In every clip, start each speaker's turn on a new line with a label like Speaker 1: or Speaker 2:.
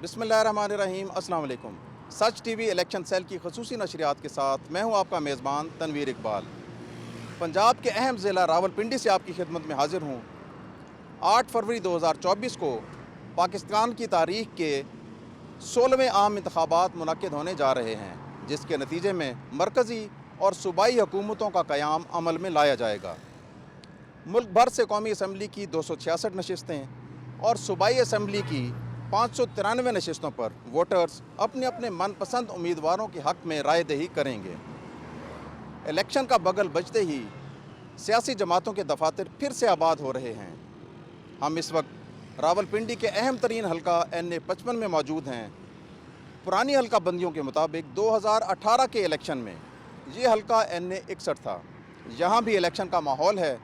Speaker 1: बिस्मिल्लाहिर्रहमानिर्रहीम, अस्सलाम वालेकुम। सच टीवी इलेक्शन सेल की खसूसी नशरियात के साथ मैं हूं आपका मेज़बान तनवीर इकबाल। पंजाब के अहम ज़िला रावलपिंडी से आपकी खिदमत में हाजिर हूं। 8 फरवरी 2024 को पाकिस्तान की तारीख के 16वें आम इंतखाबात मुनक्किद होने जा रहे हैं, जिसके नतीजे में मरकज़ी और सूबाई हुकूमतों का क़याम अमल में लाया जाएगा। मुल्क भर से कौमी असम्बली की 266 नशिस्तें और सूबाई असम्बली की 593 नशिस्तों पर वोटर्स अपने अपने मनपसंद उम्मीदवारों के हक़ में राय दही करेंगे। इलेक्शन का बगल बजते ही सियासी जमातों के दफातर फिर से आबाद हो रहे हैं। हम इस वक्त रावलपिंडी के अहम तरीन हल्का NA 55 में मौजूद हैं। पुरानी हल्का बंदियों के मुताबिक 2018 के इलेक्शन में ये हल्का NA 61 था। यहाँ भी इलेक्शन का माहौल है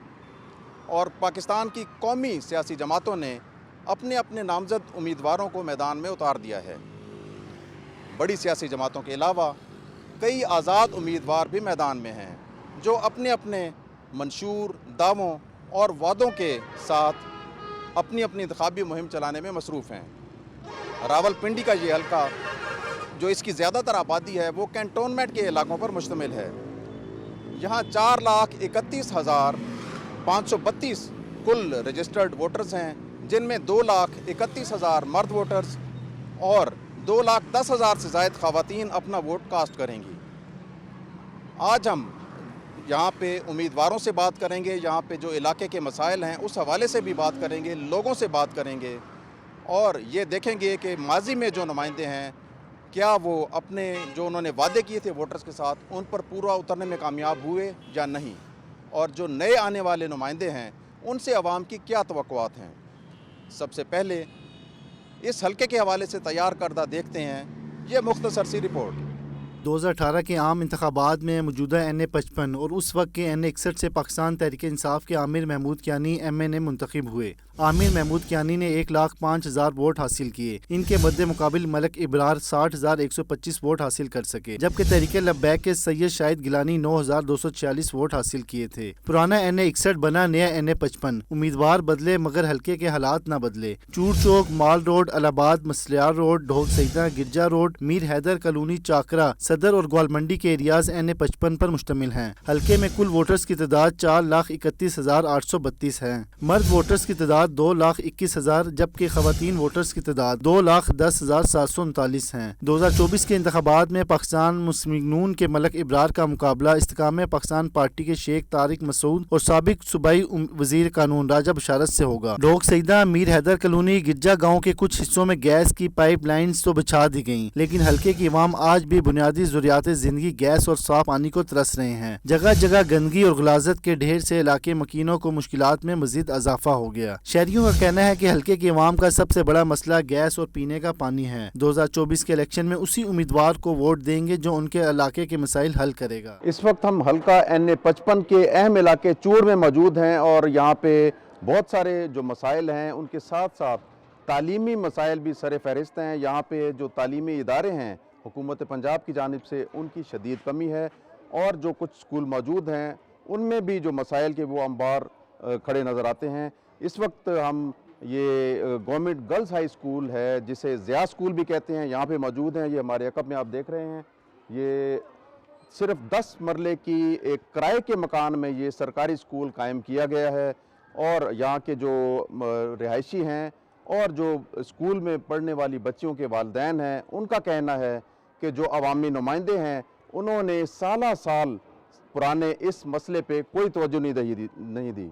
Speaker 1: और पाकिस्तान की कौमी सियासी जमातों ने अपने अपने नामज़द उम्मीदवारों को मैदान में उतार दिया है। बड़ी सियासी जमातों के अलावा कई आज़ाद उम्मीदवार भी मैदान में हैं, जो अपने अपने मंशूर दावों और वादों के साथ अपनी अपनी इंतखाबी मुहिम चलाने में मसरूफ़ हैं। रावलपिंडी का ये हल्का, जो इसकी ज़्यादातर आबादी है, वो कैंटोनमेंट के इलाकों पर मुश्तमिल है। यहाँ 4,31,532 कुल रजिस्टर्ड वोटर्स हैं, जिनमें 2,31,000 मर्द वोटर्स और 2,10,000 से ज़ायद ख़वातीन अपना वोट कास्ट करेंगी। आज हम यहाँ पे उम्मीदवारों से बात करेंगे, यहाँ पे जो इलाके के मसाइल हैं उस हवाले से भी बात करेंगे, लोगों से बात करेंगे और ये देखेंगे कि माजी में जो नुमाइंदे हैं, क्या वो अपने जो उन्होंने वादे किए थे वोटर्स के साथ, उन पर पूरा उतरने में कामयाब हुए या नहीं, और जो नए आने वाले नुमाइंदे हैं उनसे अवाम की क्या तवक्कुआत हैं। सबसे पहले इस हल्के के हवाले से तैयार करदा देखते हैं ये मुख्तसर सी रिपोर्ट।
Speaker 2: 2018 के आम इंतखाबात में मौजूदा NA 55 और उस वक्त के NA 61 से पाकिस्तान तहरीक इंसाफ के आमिर महमूद कियानी MNA मुंतखब हुए। आमिर महमूद कियानी ने 1,05,000 वोट हासिल किए। इनके मद्दे मुकाबिल मलक इब्रार 60,125 वोट हासिल कर सके, जबकि तहरीक लब्बैक के सैयद शाहिद गिलानी 9,246 वोट हासिल किए थे। पुराना NA 61 बना नया NA 55। उम्मीदवार बदले मगर हल्के के हालात न बदले। चूर चौक, माल रोड, अलाहाबाद, मसलियार रोड, ढोल सईदा, गिरजा रोड, मीर हैदर कॉलोनी, चाकरा, सदर और ग्वालमंडी के एरियाज NA 55 पर मुश्तमिल हैं। हल्के में कुल वोटर्स की तादाद 4,31,832 है। मर्द वोटर्स की तादाद 2,21,000 जबकि खवातीन वोटर्स की तादाद 2,10,739 है। 2024 के इंतखाबात में पाकिस्तान मुस्लिम नून के मलक इब्रार का मुकाबला इस्तेकाम पाकिस्तान पार्टी के शेख तारिक मसूद और साबिक सूबाई वजीर कानून राजा बशारत से होगा। ढोक सईदा, मीर हैदर कॉलोनी, गिरजा गाँव के कुछ हिस्सों में गैस की पाइप लाइन्स तो बिछा दी गयी, लेकिन हल्के की अवाम आज भी बुनियादी ज़रूरियात ज़िंदगी गैस और साफ पानी को तरस रहे हैं। जगह जगह गंदगी और गुलाजत के ढेर से इलाके मकीनों को मुश्किलात में मजीद इजाफा हो गया। शहरियों का कहना है कि हल्के की अवाम का सबसे बड़ा मसला गैस और पीने का पानी है। 2024 के इलेक्शन में उसी उम्मीदवार को वोट देंगे जो उनके इलाके के मसाइल हल करेगा।
Speaker 1: इस वक्त हम हल्का NA 55 के अहम इलाके चूर में मौजूद हैं और यहाँ पे बहुत सारे जो मसाइल हैं उनके साथ साथ तालीमी मसाइल भी सर फहरिस्त हैं। यहाँ पे जो तालीमी इदारे हैं हुकूमत पंजाब की जानिब से, उनकी शदीद कमी है और जो कुछ स्कूल मौजूद हैं उनमें भी जो मसाइल के वो अंबार खड़े नज़र आते हैं। इस वक्त हम ये गवर्नमेंट गर्ल्स हाई स्कूल है, जिसे ज़िया स्कूल भी कहते हैं, यहाँ पे मौजूद हैं। ये हमारे अकब में आप देख रहे हैं, ये सिर्फ 10 मरले की एक किराए के मकान में ये सरकारी स्कूल कायम किया गया है और यहाँ के जो रिहायशी हैं और जो स्कूल में पढ़ने वाली बच्चियों के वालिदैन हैं, उनका कहना है कि जो अवामी नुमाइंदे हैं उन्होंने साला साल पुराने इस मसले पे कोई तवज्जो नहीं दी।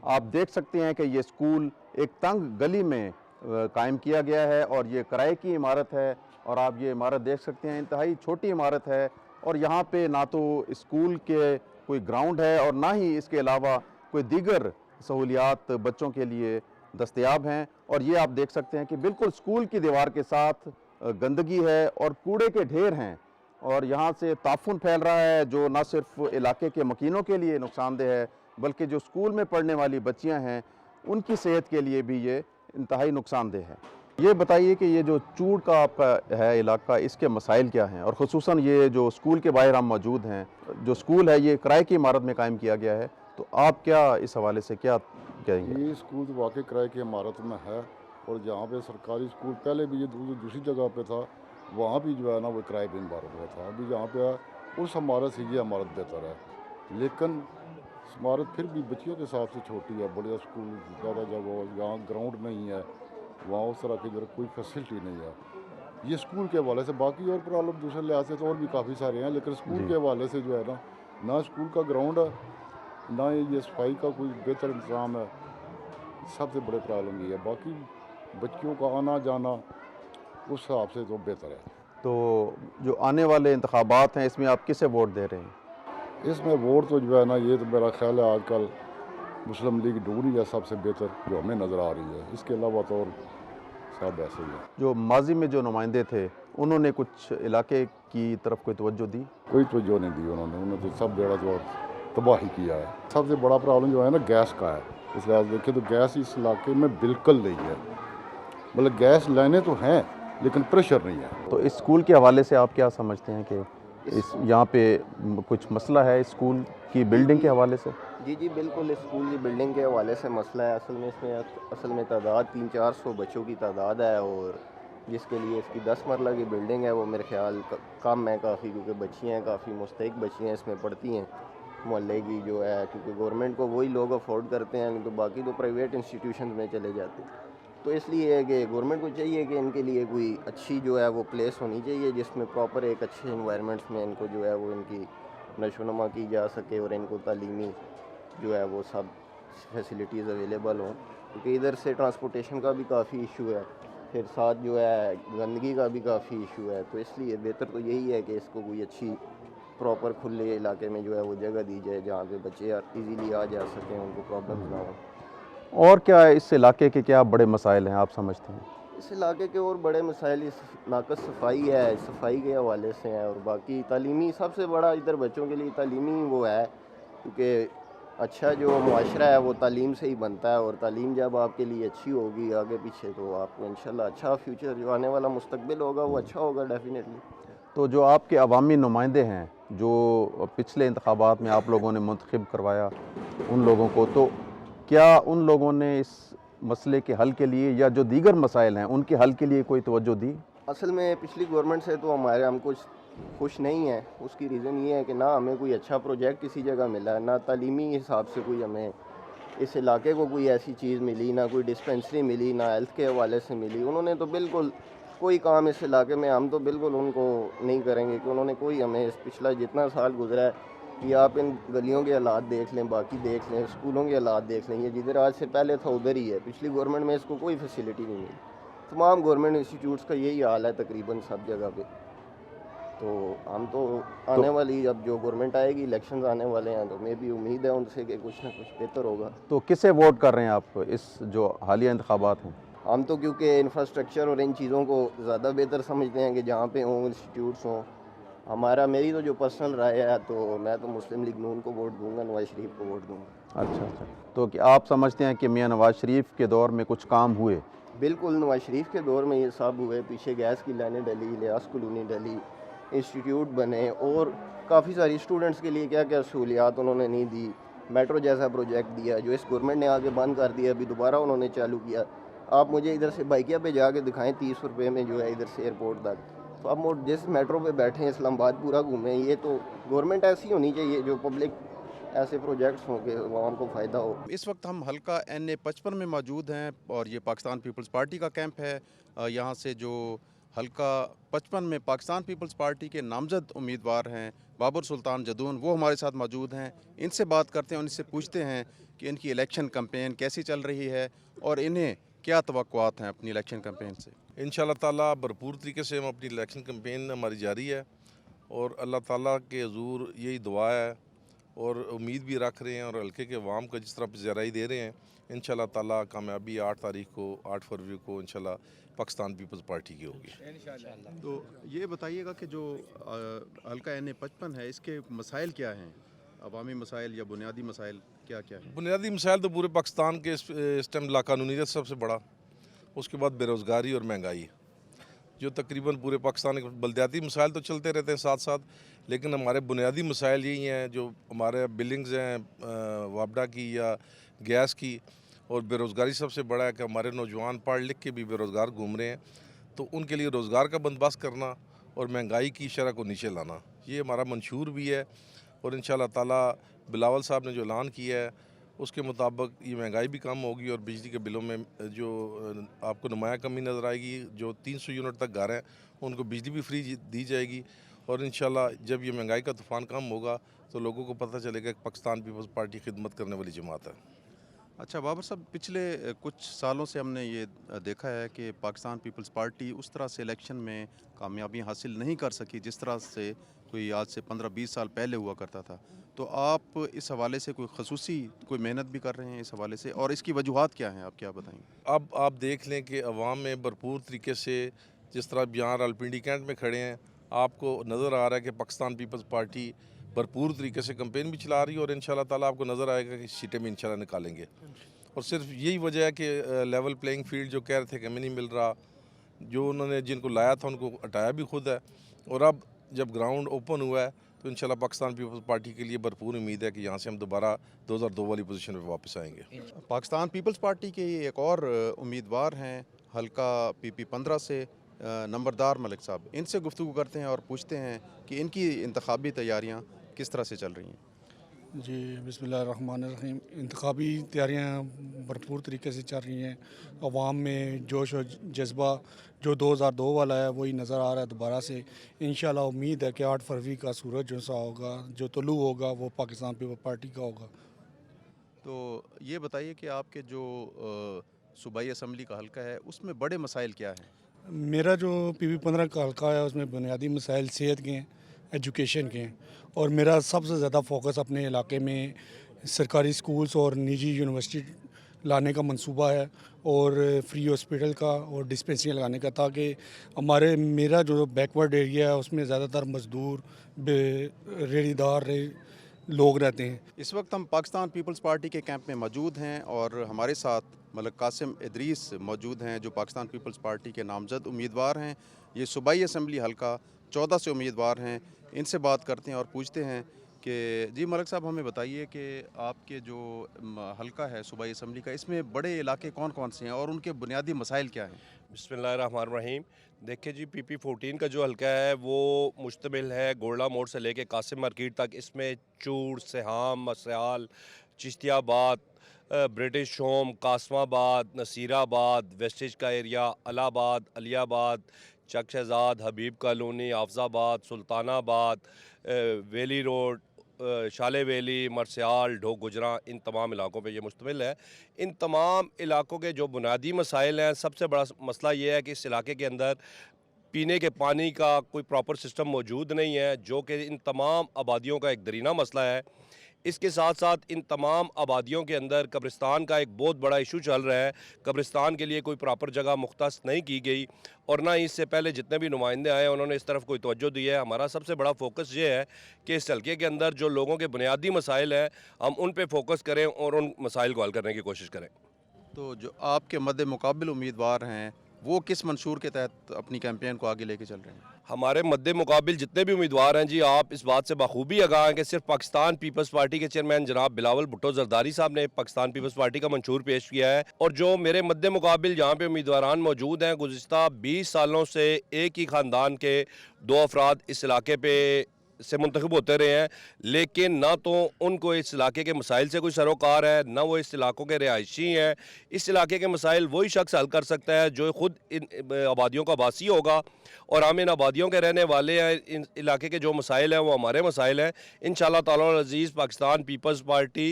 Speaker 1: आप देख सकते हैं कि ये स्कूल एक तंग गली में कायम किया गया है और ये किराए की इमारत है और आप ये इमारत देख सकते हैं, इंतहाई छोटी इमारत है और यहाँ पे ना तो स्कूल के कोई ग्राउंड है और ना ही इसके अलावा कोई दीगर सहूलियात बच्चों के लिए दस्तयाब हैं। और ये आप देख सकते हैं कि बिल्कुल स्कूल की दीवार के साथ गंदगी है और कूड़े के ढेर हैं और यहाँ से ताफुन फैल रहा है, जो ना सिर्फ इलाके के मकीनों के लिए नुकसानदेह है बल्कि जो स्कूल में पढ़ने वाली बच्चियाँ हैं उनकी सेहत के लिए भी ये इंतहाई नुकसानदेह है। ये बताइए कि ये जो चूड़ का आपका है इलाका, इसके मसाइल क्या हैं और ख़ुसूसन ये जो स्कूल के बाहर हम मौजूद हैं, जो स्कूल है ये किराए की इमारत में कायम किया गया है, तो आप क्या इस हवाले से क्या कहेंगे?
Speaker 3: ये स्कूल तो वाकई किराए की इमारत में है और जहाँ पे सरकारी स्कूल पहले भी ये दूसरी जगह पे था, वहाँ भी जो है ना वो किराए पे इमारत में था। अभी जहाँ पे है उस इमारत से ये इमारत बेहतर है, लेकिन इमारत फिर भी बच्चियों के हिसाब से छोटी है। बड़े स्कूल ज़्यादा जगह, यहाँ ग्राउंड नहीं है, वहाँ उस तरह की जो कोई फैसिलिटी नहीं है। ये स्कूल के हवाले से, बाकी और प्रॉब्लम दूसरे लिहाज से तो और भी काफ़ी सारे हैं, लेकिन स्कूल
Speaker 1: जी।
Speaker 3: के हवाले से जो है ना स्कूल का ग्राउंड है, ना ये सफाई का कोई बेहतर इंतज़ाम है। सबसे बड़े प्रॉब्लम ये है। बाकी बच्चियों का आना जाना उस हिसाब से तो बेहतर है।
Speaker 1: तो जो आने वाले इंतखाबात हैं इसमें आप किसे वोट दे रहे हैं?
Speaker 3: इसमें वोट तो जो है ना, ये तो मेरा ख्याल है आजकल मुस्लिम लीग नून है सबसे बेहतर जो हमें नज़र आ रही है। इसके अलावा तो और सब ऐसे ही है।
Speaker 1: जो माजी में जो नुमाइंदे थे उन्होंने कुछ इलाके की तरफ कोई तवज्जो दी?
Speaker 3: कोई तवज्जो नहीं दी उन्होंने तो सब बेड़ा तो तबाही किया है। सबसे बड़ा प्रॉब्लम जो है ना गैस का है। इस लिहाज से देखें तो गैस इस इलाके में बिल्कुल नहीं है। मतलब गैस लाइनें तो हैं लेकिन प्रेशर नहीं है।
Speaker 1: तो इस स्कूल के हवाले से आप क्या समझते हैं कि इस यहाँ पे कुछ मसला है स्कूल की बिल्डिंग के हवाले से?
Speaker 4: जी बिल्कुल, स्कूल की बिल्डिंग के हवाले से मसला है। असल में तादाद 300-400 बच्चों की तादाद है, और जिसके लिए इसकी 10 मरला की बिल्डिंग है वो मेरे ख्याल कम है काफ़ी, क्योंकि बच्चियाँ हैं काफ़ी मुस्तहिक बच्चियाँ इसमें पढ़ती हैं मोहल्ले की जो है, क्योंकि गवर्नमेंट को वही लोग अफोर्ड करते हैं, तो बाकी तो प्राइवेट इंस्टीट्यूशन में चले जाते हैं। तो इसलिए है कि गवर्नमेंट को चाहिए कि इनके लिए कोई अच्छी जो है वो प्लेस होनी चाहिए, जिसमें प्रॉपर एक अच्छे इन्वायरमेंट्स में इनको जो है वो इनकी नशोनुमा की जा सके, और इनको तालीमी जो है वो सब फैसिलिटीज़ अवेलेबल हों, क्योंकि इधर से ट्रांसपोर्टेशन का भी काफ़ी इशू है, फिर साथ जो है गंदगी का भी काफ़ी इशू है। तो इसलिए बेहतर तो यही है कि इसको कोई अच्छी प्रॉपर खुले इलाके में जो है वो जगह दी जाए, जहाँ पे बच्चे इजीली आ जा सकें, उनको प्रॉब्लम्स ना हो।
Speaker 1: और क्या इस इलाके के क्या बड़े मसाइल हैं आप समझते हैं?
Speaker 4: इस इलाके के और बड़े मसाइल इस नाकस सफाई है, सफाई के हवाले से है, और बाकी तालीमी सबसे बड़ा इधर बच्चों के लिए तालीमी वो है, क्योंकि अच्छा जो मुआशरा है वो तालीम से ही बनता है, और तालीम जब आपके लिए अच्छी होगी आगे पीछे, तो आपको इंशाल्लाह अच्छा फ्यूचर जो आने वाला मुस्तकबिल होगा वो अच्छा होगा डेफिनेटली।
Speaker 1: तो जो आपके अवामी नुमाइंदे हैं जो पिछले इंतखाबात में आप लोगों ने मुंतखब करवाया उन लोगों को, तो क्या उन लोगों ने इस मसले के हल के लिए या जो दीगर मसाइल हैं उनके हल के लिए कोई तवज्जो दी?
Speaker 4: असल में पिछली गवर्नमेंट से तो हम कुछ खुश नहीं है। उसकी रीज़न ये है कि ना हमें कोई अच्छा प्रोजेक्ट किसी जगह मिला है, ना तालीमी हिसाब से कोई हमें इस इलाके को कोई ऐसी चीज़ मिली, ना कोई डिस्पेंसरी मिली, ना हेल्थ के हवाले से मिली। उन्होंने तो बिल्कुल कोई काम इस इलाके में, हम तो बिल्कुल उनको नहीं करेंगे कि उन्होंने कोई हमें इस पिछला जितना साल गुजरा है कि आप इन गलियों के हालात देख लें, बाकी देख लें, स्कूलों के हालात देख लें, ये जिधर आज से पहले था उधर ही है। पिछली गवर्नमेंट में इसको कोई फैसिलिटी नहीं मिली। तमाम गवर्नमेंट इंस्टीट्यूट्स का यही हाल है तकरीबन सब जगह पे। तो हम तो आने वाली अब जो गवर्नमेंट आएगी, इलेक्शंस आने वाले हैं, तो मैं भी उम्मीद है उनसे कि कुछ ना कुछ बेहतर होगा।
Speaker 1: तो किसे वोट कर रहे हैं आप इस जो हालिया इंतखाबात हैं?
Speaker 4: हम तो क्योंकि इंफ्रास्ट्रक्चर और इन चीज़ों को ज़्यादा बेहतर समझते हैं कि जहाँ पे हों इंस्टीट्यूट्स हों। मेरी तो जो पर्सनल राय है, तो मैं तो मुस्लिम लीग नून को वोट दूंगा, नवाज शरीफ को वोट दूंगा।
Speaker 1: अच्छा। तो क्या आप समझते हैं कि मियां नवाज शरीफ के दौर में कुछ काम हुए?
Speaker 4: बिल्कुल, नवाज शरीफ के दौर में ये सब हुए। पीछे गैस की लाइनें डली, लिहाज कॉलोनी डली, इंस्टीट्यूट बने, और काफ़ी सारी स्टूडेंट्स के लिए क्या क्या सहूलियात उन्होंने नहीं दी। मेट्रो जैसा प्रोजेक्ट दिया जो इस गवर्नमेंट ने आगे बंद कर दिया, अभी दोबारा उन्होंने चालू किया। आप मुझे इधर से बाइकिया पे जाके दिखाएं 30 रुपये में जो है इधर से एयरपोर्ट तक। तो आप जिस मेट्रो पे बैठे हैं इस्लामाबाद पूरा घूमें। ये तो गवर्नमेंट ऐसी होनी चाहिए जो पब्लिक ऐसे प्रोजेक्ट्स हों कि आवाम को फ़ायदा हो।
Speaker 1: इस वक्त हम हल्का NA 55 में मौजूद हैं और ये पाकिस्तान पीपल्स पार्टी का कैंप है। यहाँ से जो हल्का 55 में पाकिस्तान पीपल्स पार्टी के नामजद उम्मीदवार हैं बाबर सुल्तान जदून, वो हमारे साथ मौजूद हैं। इनसे बात करते हैं, उनसे पूछते हैं कि इनकी इलेक्शन कैंपेन कैसी चल रही है और इन्हें क्या तवक्कुआत हैं अपनी इलेक्शन कैंपेन से।
Speaker 5: इंशाअल्लाह ताला भरपूर तरीके से हम अपनी इलेक्शन कैंपेन हमारी जारी है, और अल्लाह ताला के हजूर यही दुआ है और उम्मीद भी रख रहे हैं, और हल्के के अवाम को जिस तरह ज़राई दे रहे हैं, इंशाअल्लाह ताला कामयाबी 8 तारीख को 8 फरवरी को इंशाअल्लाह पाकिस्तान पीपल्स पार्टी की होगी।
Speaker 1: तो ये बताइएगा कि जो हल्का NA 55 है इसके मसाइल क्या हैं, अवामी मसाइल या बुनियादी मसाइल क्या क्या हैं?
Speaker 5: बुनियादी मसाइल तो पूरे पाकिस्तान के इस टाइम लाकानूनीयत सबसे बड़ा, उसके बाद बेरोज़गारी और महंगाई, जो तकरीबन पूरे पाकिस्तान के बलदियाती मसाइल तो चलते रहते हैं साथ साथ, लेकिन हमारे बुनियादी मसाइल यही हैं। जो हमारे बिल्डिंग्स हैं वापडा की या गैस की, और बेरोज़गारी सबसे बड़ा है कि हमारे नौजवान पढ़ लिख के भी बेरोज़गार घूम रहे हैं। तो उनके लिए रोज़गार का बंदोबस्त करना और महंगाई की शरह को नीचे लाना, ये हमारा मंशूर भी है। और इंशाअल्लाह ताला बिलावल साहब ने जो ऐलान किया है उसके मुताबिक ये महंगाई भी कम होगी और बिजली के बिलों में जो आपको नुमाया कमी नज़र आएगी। जो 300 यूनिट तक घर हैं उनको बिजली भी फ्री दी जाएगी। और इंशाअल्लाह जब ये महंगाई का तूफ़ान कम होगा तो लोगों को पता चलेगा कि पाकिस्तान पीपल्स पार्टी खिदमत करने वाली जमात है।
Speaker 1: अच्छा बाबर साहब, पिछले कुछ सालों से हमने ये देखा है कि पाकिस्तान पीपल्स पार्टी उस तरह से इलेक्शन में कामयाबी हासिल नहीं कर सकी जिस तरह से कोई आज से 15-20 साल पहले हुआ करता था। तो आप इस हवाले से कोई खसूसी कोई मेहनत भी कर रहे हैं इस हवाले से, और इसकी वजूहात क्या हैं, आप क्या बताएंगे?
Speaker 5: अब आप देख लें कि अवाम में भरपूर तरीके से, जिस तरह यहाँ रावलपिंडी कैंट में खड़े हैं, आपको नज़र आ रहा है कि पाकिस्तान पीपल्स पार्टी भरपूर तरीके से कैंपेन भी चला रही है और इंशाल्लाह ताला आपको नज़र आएगा कि सीटें भी इंशाल्लाह निकालेंगे। और सिर्फ यही वजह है कि लेवल प्लेइंग फील्ड जो कह रहे थे कि हमें नहीं मिल रहा, जो उन्होंने जिनको लाया था उनको हटाया भी खुद है। और अब जब ग्राउंड ओपन हुआ है तो इंशाल्लाह पाकिस्तान पीपल्स पार्टी के लिए भरपूर उम्मीद है कि यहाँ से हम दोबारा 2002 वाली पोजीशन पे वापस आएंगे। पाकिस्तान पीपल्स पार्टी के एक और उम्मीदवार हैं हल्का PP 15 से नंबरदार मलिक साहब। इनसे गुफ्तगू करते हैं और पूछते हैं कि इनकी इंतखाबी तैयारियाँ किस तरह से चल रही हैं।
Speaker 6: जी बिस्मिल्लाहिर्रहमानिर्रहीम। इंतखाबी तैयारियाँ भरपूर तरीके से चल रही हैं। अवाम में जोश और जज्बा जो 2002 वाला है वही नज़र आ रहा है दोबारा से। इंशाल्लाह उम्मीद है कि 8 फरवरी का सूरज जो सा होगा, जो तुलू होगा, वो पाकिस्तान पीपल्स पार्टी का होगा।
Speaker 1: तो ये बताइए कि आपके जो सूबाई असम्बली का हल्का है उसमें बड़े मसाइल क्या हैं?
Speaker 6: मेरा जो PP 15 का हल्का है उसमें बुनियादी मसाइल सेहत के हैं, एजुकेशन के हैं, और मेरा सबसे ज़्यादा फोकस अपने इलाके में सरकारी स्कूल्स और निजी यूनिवर्सिटी लाने का मंसूबा है, और फ्री हॉस्पिटल का और डिस्पेंसरी लगाने का, ताकि मेरा जो बैकवर्ड एरिया है उसमें ज़्यादातर मज़दूर रेड़ीदार लोग रहते हैं।
Speaker 1: इस वक्त हम पाकिस्तान पीपल्स पार्टी के कैंप में मौजूद हैं और हमारे साथ मलिक कासिम इदरीस मौजूद हैं जो पाकिस्तान पीपल्स पार्टी के नामजद उम्मीदवार हैं। ये सूबाई असम्बली हल्का 14 से उम्मीदवार हैं। इनसे बात करते हैं और पूछते हैं कि जी मलिक साहब, हमें बताइए कि आपके जो हल्का है सूबाई असम्बली का, इसमें बड़े इलाके कौन कौन से हैं और उनके बुनियादी मसाइल क्या हैं?
Speaker 7: बिस्मिल्लाहिर्रहमानिर्रहीम। देखिए जी, PP 14 का जो हल्का है वो मुश्तमिल है गोल्डा मोड़ से लेके कासिम मार्केट तक। इसमें चूड़, सहाम, मसयाल, चिश्तियाबाद, ब्रिटिश होम, कासमाबाद, नसीराबाद, वेस्टेज का area, Allahabad, Aliabad, Chak Shahzad, Habib colony, Hafizabad, Sultanabad, valley road, शाले वैली, मरसियाल, ढोक गुजरा, इन तमाम इलाकों पे ये मुश्तमिल है। इन तमाम इलाकों के जो बुनियादी मसाइल हैं, सबसे बड़ा मसला ये है कि इस इलाके के अंदर पीने के पानी का कोई प्रॉपर सिस्टम मौजूद नहीं है, जो कि इन तमाम आबादियों का एक दरीना मसला है। इसके साथ साथ इन तमाम आबादियों के अंदर कब्रिस्तान का एक बहुत बड़ा इशू चल रहा है। कब्रिस्तान के लिए कोई प्रॉपर जगह मुख्तस नहीं की गई, और ना ही इससे पहले जितने भी नुमाइंदे आए उन्होंने इस तरफ कोई तवज्जो दी है। हमारा सबसे बड़ा फोकस ये है कि इस हल्के के अंदर जो लोगों के बुनियादी मसाइल हैं हम उन पर फोकस करें और उन मसाइल को हल करने की कोशिश करें।
Speaker 1: तो जो आपके मद्दे मुकाबिल उम्मीदवार हैं वो किस मंशूर के तहत अपनी कैंपेन को आगे लेके चल रहे हैं?
Speaker 7: हमारे मद्दे मुकाबिल जितने भी उम्मीदवार हैं जी, आप इस बात से बखूबी आगाह हैं कि सिर्फ पाकिस्तान पीपल्स पार्टी के चेयरमैन जनाब बिलावल भुट्टो जरदारी साहब ने पाकिस्तान पीपल्स पार्टी का मंशूर पेश किया है, और जो मेरे मद्दे मुकाबिल यहाँ पे उम्मीदवारान मौजूद हैं, गुज़िश्ता 20 सालों से एक ही ख़ानदान के 2 अफराद इस इलाके पे से मुंतखब होते रहे हैं, लेकिन ना तो उनको इस इलाके के मसाइल से कोई सरोकार है, ना वो इस इलाकों के रिहायशी हैं। इस इलाके के मसाइल वही शख्स हल कर सकता है जो ख़ुद इन आबादियों का वासी होगा, और हम इन आबादियों के रहने वाले हैं। इन इलाके के जो मसाइल हैं वो हमारे मसाइल हैं। इंशाअल्लाह ताला अज़ीज़ पाकिस्तान पीपल्स पार्टी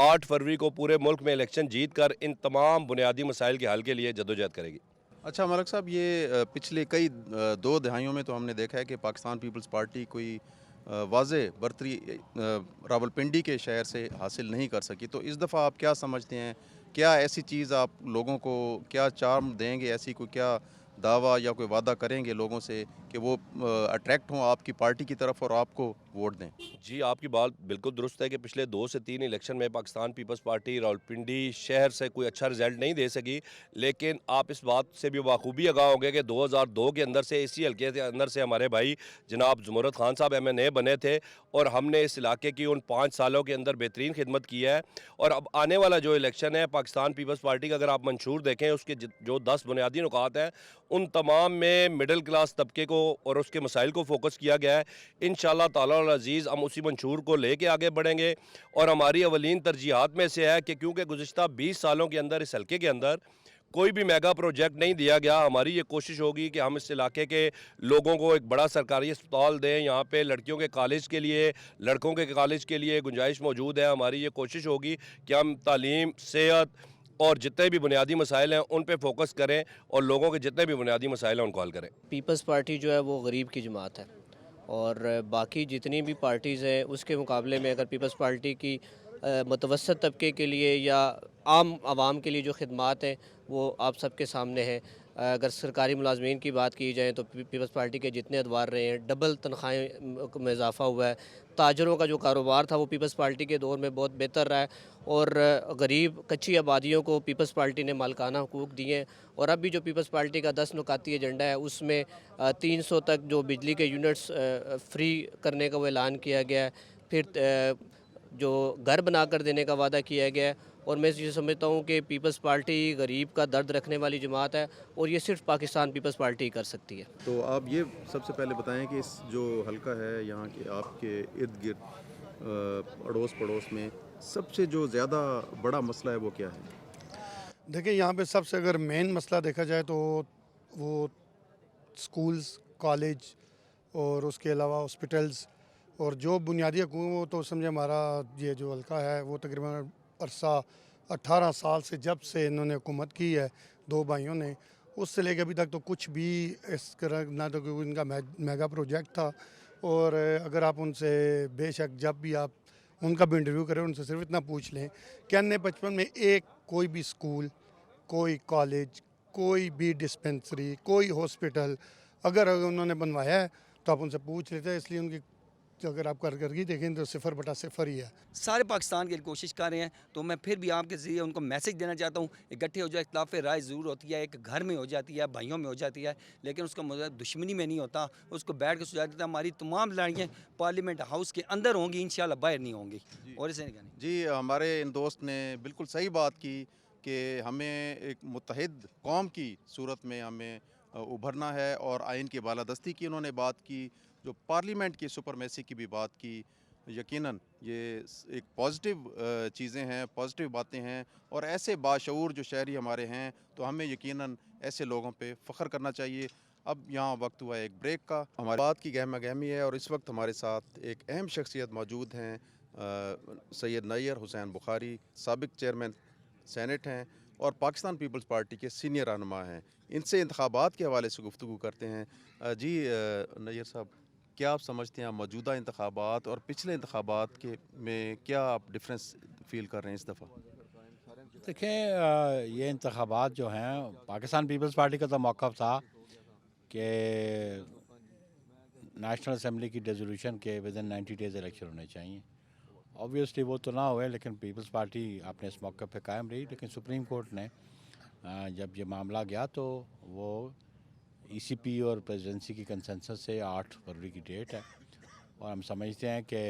Speaker 7: 8 फरवरी को पूरे मुल्क में इलेक्शन जीत कर इन तमाम बुनियादी मसाइल के हल के लिए जद्दोजहद करेगी।
Speaker 1: अच्छा मलिक साहब, ये पिछले कई 2 दहाइयों में तो हमने देखा है कि पाकिस्तान पीपल्स पार्टी कोई वाज़े बर्तरी रावलपिंडी के शहर से हासिल नहीं कर सकी। तो इस दफ़ा आप क्या समझते हैं, क्या ऐसी चीज़ आप लोगों को क्या चार्म देंगे, ऐसी कोई क्या दावा या कोई वादा करेंगे लोगों से कि वो अट्रैक्ट हों आपकी पार्टी की तरफ और आपको वोट दें?
Speaker 7: जी, आपकी बात बिल्कुल दुरुस्त है कि पिछले 2 से 3 इलेक्शन में पाकिस्तान पीपल्स पार्टी रावलपिंडी शहर से कोई अच्छा रिजल्ट नहीं दे सकी। लेकिन आप इस बात से भी बाखूबी आगाह होंगे कि 2002 के अंदर से इसी हल्के के अंदर से हमारे भाई जनाब ज़ुमरत खान साहब MNA बने थे और हमने इस इलाके की उन 5 सालों के अंदर बेहतरीन खिदमत की है। और अब आने वाला जो इलेक्शन है पाकिस्तान पीपल्स पार्टी का, अगर आप मंशूर देखें उसके जो 10 बुनियादी नुकात हैं, उन तमाम में मिडिल क्लास तबके को और उसके मसाइल को फोकस किया गया है। इंशाअल्लाह ताला और अज़ीज़ हम उसी मंशूर को लेके आगे बढ़ेंगे और हमारी अवलीन तरजीहात में से है कि क्योंकि गुज़िश्ता 20 सालों के अंदर इस हल्के के अंदर कोई भी मेगा प्रोजेक्ट नहीं दिया गया, हमारी ये कोशिश होगी कि हम इस इलाके के लोगों को एक बड़ा सरकारी अस्पताल दें। यहाँ पे लड़कियों के कॉलेज के लिए, लड़कों के कॉलेज के लिए गुंजाइश मौजूद है। हमारी ये कोशिश होगी कि हम तालीम, सेहत और जितने भी बुनियादी मसाइल हैं उन पे फोकस करें और लोगों के जितने भी बुनियादी मसाइल हैं उनको हल करें।
Speaker 8: पीपल्स पार्टी जो है वो गरीब की जमात है और बाकी जितनी भी पार्टीज़ हैं उसके मुकाबले में अगर पीपल्स पार्टी की मुतवसत तबके के लिए या आम आवाम के लिए जो खिदमात हैं वो आप सबके सामने हैं। अगर सरकारी मुलाजमीन की बात की जाए तो पीपल्स पार्टी के जितने अदवार रहे हैं, डबल तनख्वाहें में इजाफ़ा हुआ है। ताजरों का जो कारोबार था वो पीपल्स पार्टी के दौर में बहुत बेहतर रहा है और गरीब कच्ची आबादियों को पीपल्स पार्टी ने मालकाना हुकूक दिए हैं। और अब भी जो पीपल्स पार्टी का 10 नुकाती एजेंडा है उसमें 300 तक जो बिजली के यूनिट्स फ्री करने का वो ऐलान किया गया है। फिर जो घर बना कर देने का वादा किया गया है। और मैं ये समझता हूँ कि पीपल्स पार्टी गरीब का दर्द रखने वाली जमात है और ये सिर्फ पाकिस्तान पीपल्स पार्टी कर सकती है।
Speaker 1: तो आप ये सबसे पहले बताएं कि इस जो हलका है यहाँ के आपके इर्द गिर्द अड़ोस पड़ोस में सबसे जो ज़्यादा बड़ा मसला है वो क्या है?
Speaker 6: देखिए, यहाँ पे सबसे अगर मेन मसला देखा जाए तो वो स्कूल्स, कॉलेज और उसके अलावा हॉस्पिटल्स और जो बुनियादी हकूक़, वो तो समझे हमारा ये जो हल्का है वो तकरीबन अरसा 18 साल से जब से इन्होंने हुकूमत की है दो भाइयों ने, उससे लेकर अभी तक तो कुछ भी इस तरह ना तो कोई इनका मेगा प्रोजेक्ट था। और अगर आप उनसे बेशक जब भी आप उनका भी इंटरव्यू करें उनसे सिर्फ इतना पूछ लें कि अन्य 55 में एक कोई भी स्कूल, कोई कॉलेज, कोई भी डिस्पेंसरी, कोई हॉस्पिटल अगर उन्होंने बनवाया है तो आप उनसे पूछ लेते हैं। इसलिए उनकी अगर आप कर ही देखें तो 0/0 ही है।
Speaker 9: सारे पाकिस्तान के लिए कोशिश कर रहे हैं। तो मैं फिर भी आपके ज़रिए उनको मैसेज देना चाहता हूँ, इकट्ठे हो जाए। इख्तिलाफ राय ज़रूर होती है, एक घर में हो जाती है, भाइयों में हो जाती है, लेकिन उसका मतलब दुश्मनी में नहीं होता। उसको बैठ के सुलझा देता है। हमारी तमाम लड़ाइयाँ पार्लियामेंट हाउस के अंदर होंगी, इंशाल्लाह बाहर नहीं होंगी। और इसे नहीं
Speaker 1: जी, हमारे इन दोस्त ने बिल्कुल सही बात की कि हमें एक मुत्तहिद कौम की सूरत में हमें उभरना है और आइन की बालादस्ती की उन्होंने बात की, जो पार्लियामेंट की सुपरमेसी की भी बात की। यकीनन ये एक पॉजिटिव चीज़ें हैं, पॉजिटिव बातें हैं और ऐसे बाशऊर जो शहरी हमारे हैं तो हमें यकीनन ऐसे लोगों पे फ़ख्र करना चाहिए। अब यहाँ वक्त हुआ है एक ब्रेक का। हमारी बात की गहमा गहमी है और इस वक्त हमारे साथ एक अहम शख्सियत मौजूद हैं, सैयद नैयर हुसैन बुखारी, साबिक चेयरमैन सेनेट हैं और पाकिस्तान पीपल्स पार्टी के सीनियर रहनुमा हैं। इनसे इंतखाबात के हवाले से गुफ्तगू करते हैं। जी नैयर साहब, क्या आप समझते हैं मौजूदा इंतखाबात और पिछले इंतखाबात के में क्या आप डिफरेंस फ़ील कर रहे हैं इस दफ़ा?
Speaker 10: देखें, ये इंतखाबात जो हैं, पाकिस्तान पीपल्स पार्टी का तो मौक़िफ़ था कि नेशनल असम्बली की रेजोल्यूशन के विदिन 90 डेज़ इलेक्शन होने चाहिए। ऑब्वियसली वो तो ना हुए, लेकिन पीपल्स पार्टी अपने इस मौक़े पे कायम रही। लेकिन सुप्रीम कोर्ट ने जब ये मामला गया तो वो ECP और प्रेसिडेंसी की कंसेंसस से 8 फरवरी की डेट है और हम समझते हैं कि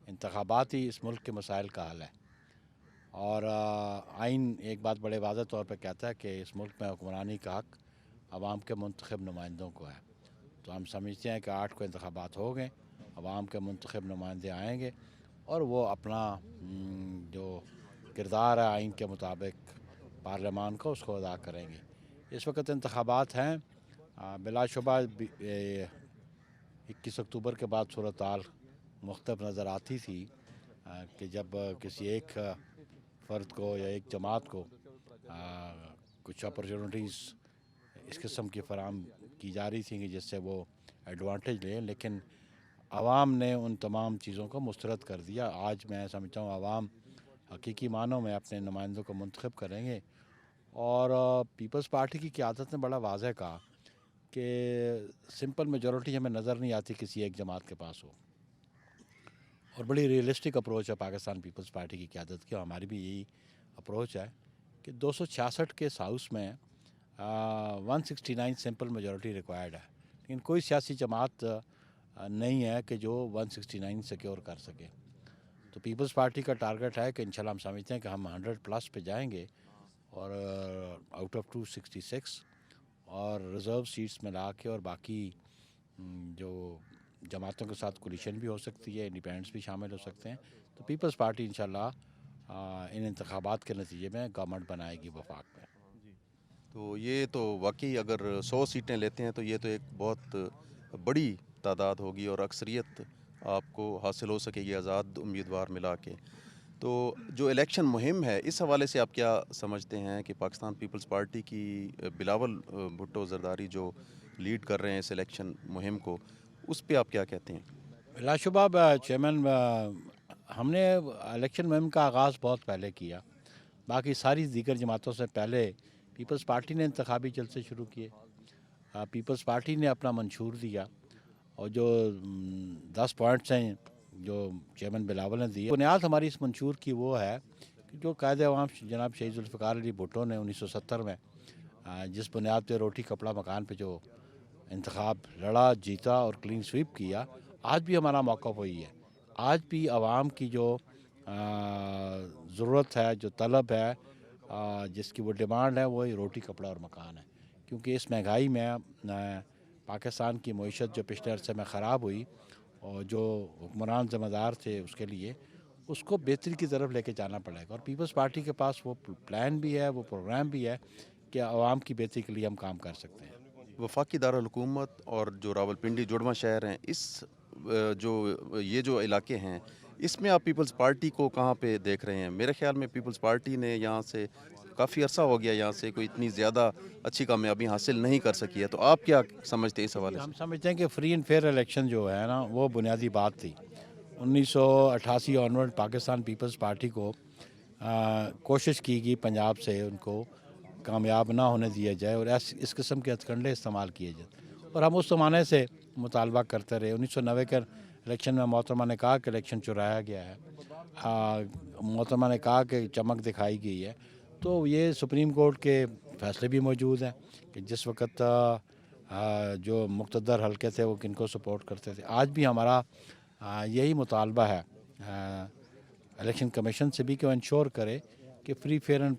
Speaker 10: इंतखाबात ही इस मुल्क के मसाइल का हल है। और आइन एक बात बड़े वाज़ेह तौर पर कहता है कि इस मुल्क में हुक्मरानी का हक़ अवाम के मुंतखब नुमाइंदों को है। तो हम समझते हैं कि 8 को इंतखाबात हो गए, अवाम के मुंतखब नुमाइंदे आएँगे और वो अपना जो किरदार है आइन के मुताबिक पार्लियामान को उसको अदा करेंगे। इस वक्त इंतखाबात हैं, बिलाशुबा 21 अक्टूबर के बाद सूरत हाल मुख्तलिफ नज़र आती थी कि जब किसी एक फ़र्द को या एक जमात को कुछ अपॉर्चुनिटीज़ इस किस्म की फ़राहम की जा रही थी कि जिससे वो एडवांटेज लें, लेकिन आवाम ने उन तमाम चीज़ों को मुस्तरद कर दिया। आज मैं समझता हूँ आवाम हकीकी मानों में अपने नुमाइंदों को मुंतखब करेंगे और पीपल्स पार्टी की क़यादत ने बड़ा वाज़ह कहा कि सिंपल मेजॉरिटी हमें नज़र नहीं आती किसी एक जमात के पास हो, और बड़ी रियलिस्टिक अप्रोच है पाकिस्तान पीपल्स पार्टी की क़यादत की, और हमारी भी यही अप्रोच है कि 266 के इस हाउस में 169 सिंपल मेजॉरिटी रिक्वायर्ड है, लेकिन कोई सियासी जमात नहीं है कि जो 169 सिक्योर कर सके। तो पीपल्स पार्टी का टारगेट है कि इंशाल्लाह हम समझते हैं कि हम 100+ पे जाएंगे, और आउट ऑफ 266 और रिज़र्व सीट्स मिला के, और बाकी जो जमातों के साथ कोलिशन भी हो सकती है, इंडिपेंडेंट्स भी शामिल हो सकते हैं, तो पीपल्स पार्टी इंशाल्लाह इन इंतखाबात के नतीजे में गवर्नमेंट बनाएगी वफाक में।
Speaker 1: तो ये तो वाकई अगर 100 सीटें लेते हैं तो ये तो एक बहुत बड़ी तादाद होगी और अक्सरियत आपको हासिल हो सकेगी आज़ाद उम्मीदवार मिला के। तो जो इलेक्शन मुहिम है, इस हवाले से आप क्या समझते हैं कि पाकिस्तान पीपल्स पार्टी की बिलावल भुट्टो ज़रदारी जो लीड कर रहे हैं इस इलेक्शन मुहिम को, उस पे आप क्या कहते हैं?
Speaker 10: बिलाशुबा चेयरमैन, हमने इलेक्शन मुहिम का आगाज़ बहुत पहले किया, बाकी सारी दीगर जमातों से पहले पीपल्स पार्टी ने इंतखाबी जलसे शुरू किए। पीपल्स पार्टी ने अपना मंशूर दिया, और जो 10 पॉइंट्स हैं जो चेयरमैन बिलावल ने दिए, बुनियाद हमारी इस मंशूर की वो है कि जो कायदे अवाम जनाब शहीद जुल्फ़िकार अली भुट्टो ने 1970 में जिस बुनियाद पे रोटी कपड़ा मकान पे जो इंतखाब लड़ा, जीता और क्लीन स्वीप किया, आज भी हमारा मौका वही है। आज भी आवाम की जो ज़रूरत है, जो तलब है, जिसकी वो डिमांड है, वही रोटी कपड़ा और मकान है। क्योंकि इस महंगाई में पाकिस्तान की मईशत जो पिछले अरसे में ख़राब हुई, और जो हुक्मरान ज़िम्मेदार थे उसके लिए, उसको बेहतरी की तरफ लेके जाना पड़ेगा, और पीपल्स पार्टी के पास वो प्लान भी है, वो प्रोग्राम भी है कि आवाम की बेहतरी के लिए हम काम कर सकते हैं।
Speaker 1: वफाकी दारुल हुकूमत और जो रावलपिंडी जुड़वा शहर हैं, इस ये जो इलाके हैं, इसमें आप पीपल्स पार्टी को कहाँ पे देख रहे हैं? मेरे ख्याल में पीपल्स पार्टी ने यहाँ से काफ़ी अरसा हो गया, यहाँ से कोई इतनी ज़्यादा अच्छी कामयाबी हासिल नहीं कर सकी है, तो आप क्या समझते हैं इस हवाले से?
Speaker 10: हम समझते हैं कि फ्री एंड फेयर इलेक्शन जो है ना, वो बुनियादी बात थी। 1988 ऑनवर्ड पाकिस्तान पीपल्स पार्टी को कोशिश की गई पंजाब से उनको कामयाब ना होने दिया जाए, और इस किस्म के हथकंडे इस्तेमाल किए जाए, और हम उस ज़माने से मुतालबा करते रहे। 1990 के इलेक्शन में मोहतरमा ने कहा कि इलेक्शन चुराया गया है, मोहतरमा ने कहा कि चमक दिखाई गई है। तो ये सुप्रीम कोर्ट के फैसले भी मौजूद हैं कि जिस वक्त जो मुक़्तदर हल्के थे वो किनको सपोर्ट करते थे। आज भी हमारा यही मुतालबा है इलेक्शन कमीशन से भी कि वो इंश्योर करे कि free fair and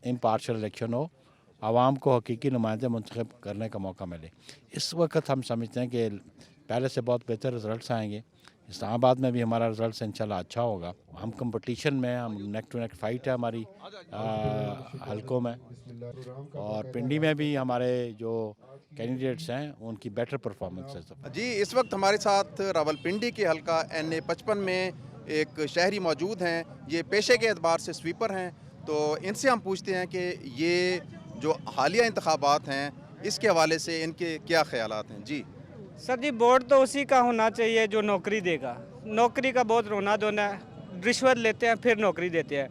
Speaker 10: impartial election हो, आवाम को हकीकी नुमाइंदे मुंतखब करने का मौका मिले। इस वक्त हम समझते हैं कि पहले से बहुत बेहतर रिज़ल्ट आएंगे। इस्लामाबाद में भी हमारा रिज़ल्ट इंशाल्लाह अच्छा होगा। हम कंपटीशन में, हम नेक टू नेक फाइट है हमारी हलकों में, और पिंडी में भी हमारे जो कैंडिडेट्स हैं उनकी बेटर परफॉर्मेंस है।
Speaker 1: जी, इस वक्त हमारे साथ रावलपिंडी के हलका NA 55 में एक शहरी मौजूद हैं। ये पेशे के एतबार से स्वीपर हैं, तो इनसे हम पूछते हैं कि ये जो हालिया इंतखाबात हैं, इसके हवाले से इनके क्या ख्यालात हैं? जी
Speaker 11: सर जी, बोर्ड तो उसी का होना चाहिए जो नौकरी देगा। नौकरी का बहुत रोना धोना है, रिश्वत लेते हैं फिर नौकरी देते हैं।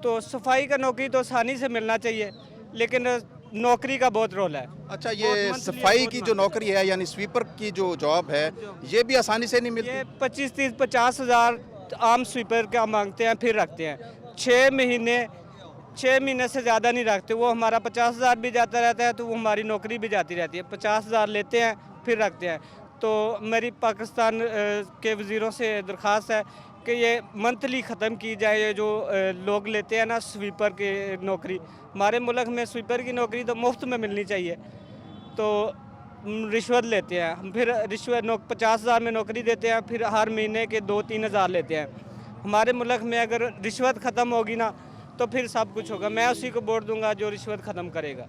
Speaker 11: तो सफाई का नौकरी तो आसानी से मिलना चाहिए, लेकिन नौकरी का बहुत रोल है।
Speaker 1: अच्छा, ये सफाई की जो नौकरी है, यानी स्वीपर की जो जॉब है, ये भी आसानी से नहीं मिलती?
Speaker 11: ये 25-30-50 हज़ार आम स्वीपर का मांगते हैं, फिर रखते हैं 6 महीने से ज़्यादा नहीं रखते। वो हमारा 50,000 भी जाता रहता है, तो वो हमारी नौकरी भी जाती रहती है। 50,000 लेते हैं फिर रखते हैं। तो मेरी पाकिस्तान के वज़ीरों से दरख्वास्त है कि ये मंथली ख़त्म की जाए। ये जो लोग लेते हैं ना स्वीपर की नौकरी, हमारे मुल्क में स्वीपर की नौकरी तो मुफ्त में मिलनी चाहिए, तो रिश्वत लेते हैं। हम फिर रिश्वत 50,000 में नौकरी देते हैं, फिर हर महीने के 2-3 हज़ार लेते हैं। हमारे मुल्क में अगर रिश्वत ख़त्म होगी ना, तो फिर सब कुछ होगा। मैं उसी को वोट दूंगा जो रिश्वत ख़त्म करेगा,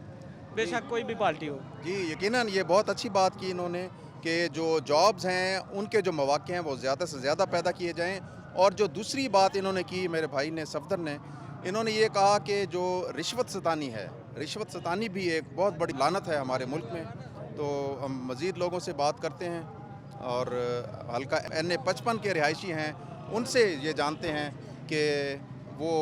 Speaker 11: बेशक कोई भी पार्टी हो।
Speaker 1: जी, यकीनन ये बहुत अच्छी बात की इन्होंने कि जो जॉब्स हैं उनके जो मौक़े हैं वो ज़्यादा से ज़्यादा पैदा किए जाएं। और जो दूसरी बात इन्होंने की, मेरे भाई ने सफदर ने, इन्होंने ये कहा कि जो रिश्वत सतानी है, रिश्वत सतानी भी एक बहुत बड़ी लानत है हमारे मुल्क में। तो हम मज़ीद लोगों से बात करते हैं, और हल्का NA 55 के रिहायशी हैं, उनसे ये जानते हैं कि वो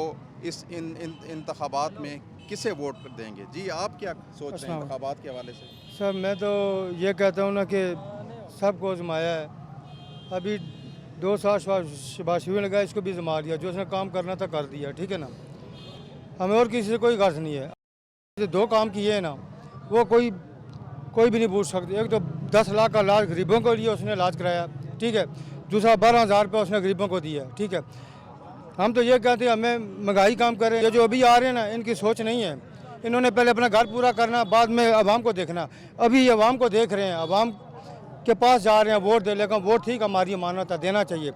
Speaker 1: इस इंतखाबात में किसे वोट देंगे? जी, आप क्या सोच रहे हैं इंतखाबात के हवाले से?
Speaker 6: सर मैं तो ये कहता हूँ ना कि सबको आजमाया है। अभी 2 साल शहबाज शरीफ लगा, इसको भी आजमा दिया, जो उसने काम करना था कर दिया, ठीक है ना। हमें और किसी से कोई गर्ज नहीं है। जो 2 काम किए हैं ना, वो कोई भी नहीं पूछ सकते। एक तो 10 लाख का इलाज गरीबों को लिए उसने इलाज कराया, ठीक है। दूसरा 12,000 रुपये उसने गरीबों को दिया, ठीक है। हम तो ये कहते हैं हमें महंगाई कम करें। ये जो अभी आ रहे हैं ना, इनकी सोच नहीं है। इन्होंने पहले अपना घर पूरा करना, बाद में आवाम को देखना। अभी ये आवाम को देख रहे हैं, आवाम के पास जा रहे हैं वोट दे, लेकिन वोट ठीक हमारी मान्यता देना चाहिए,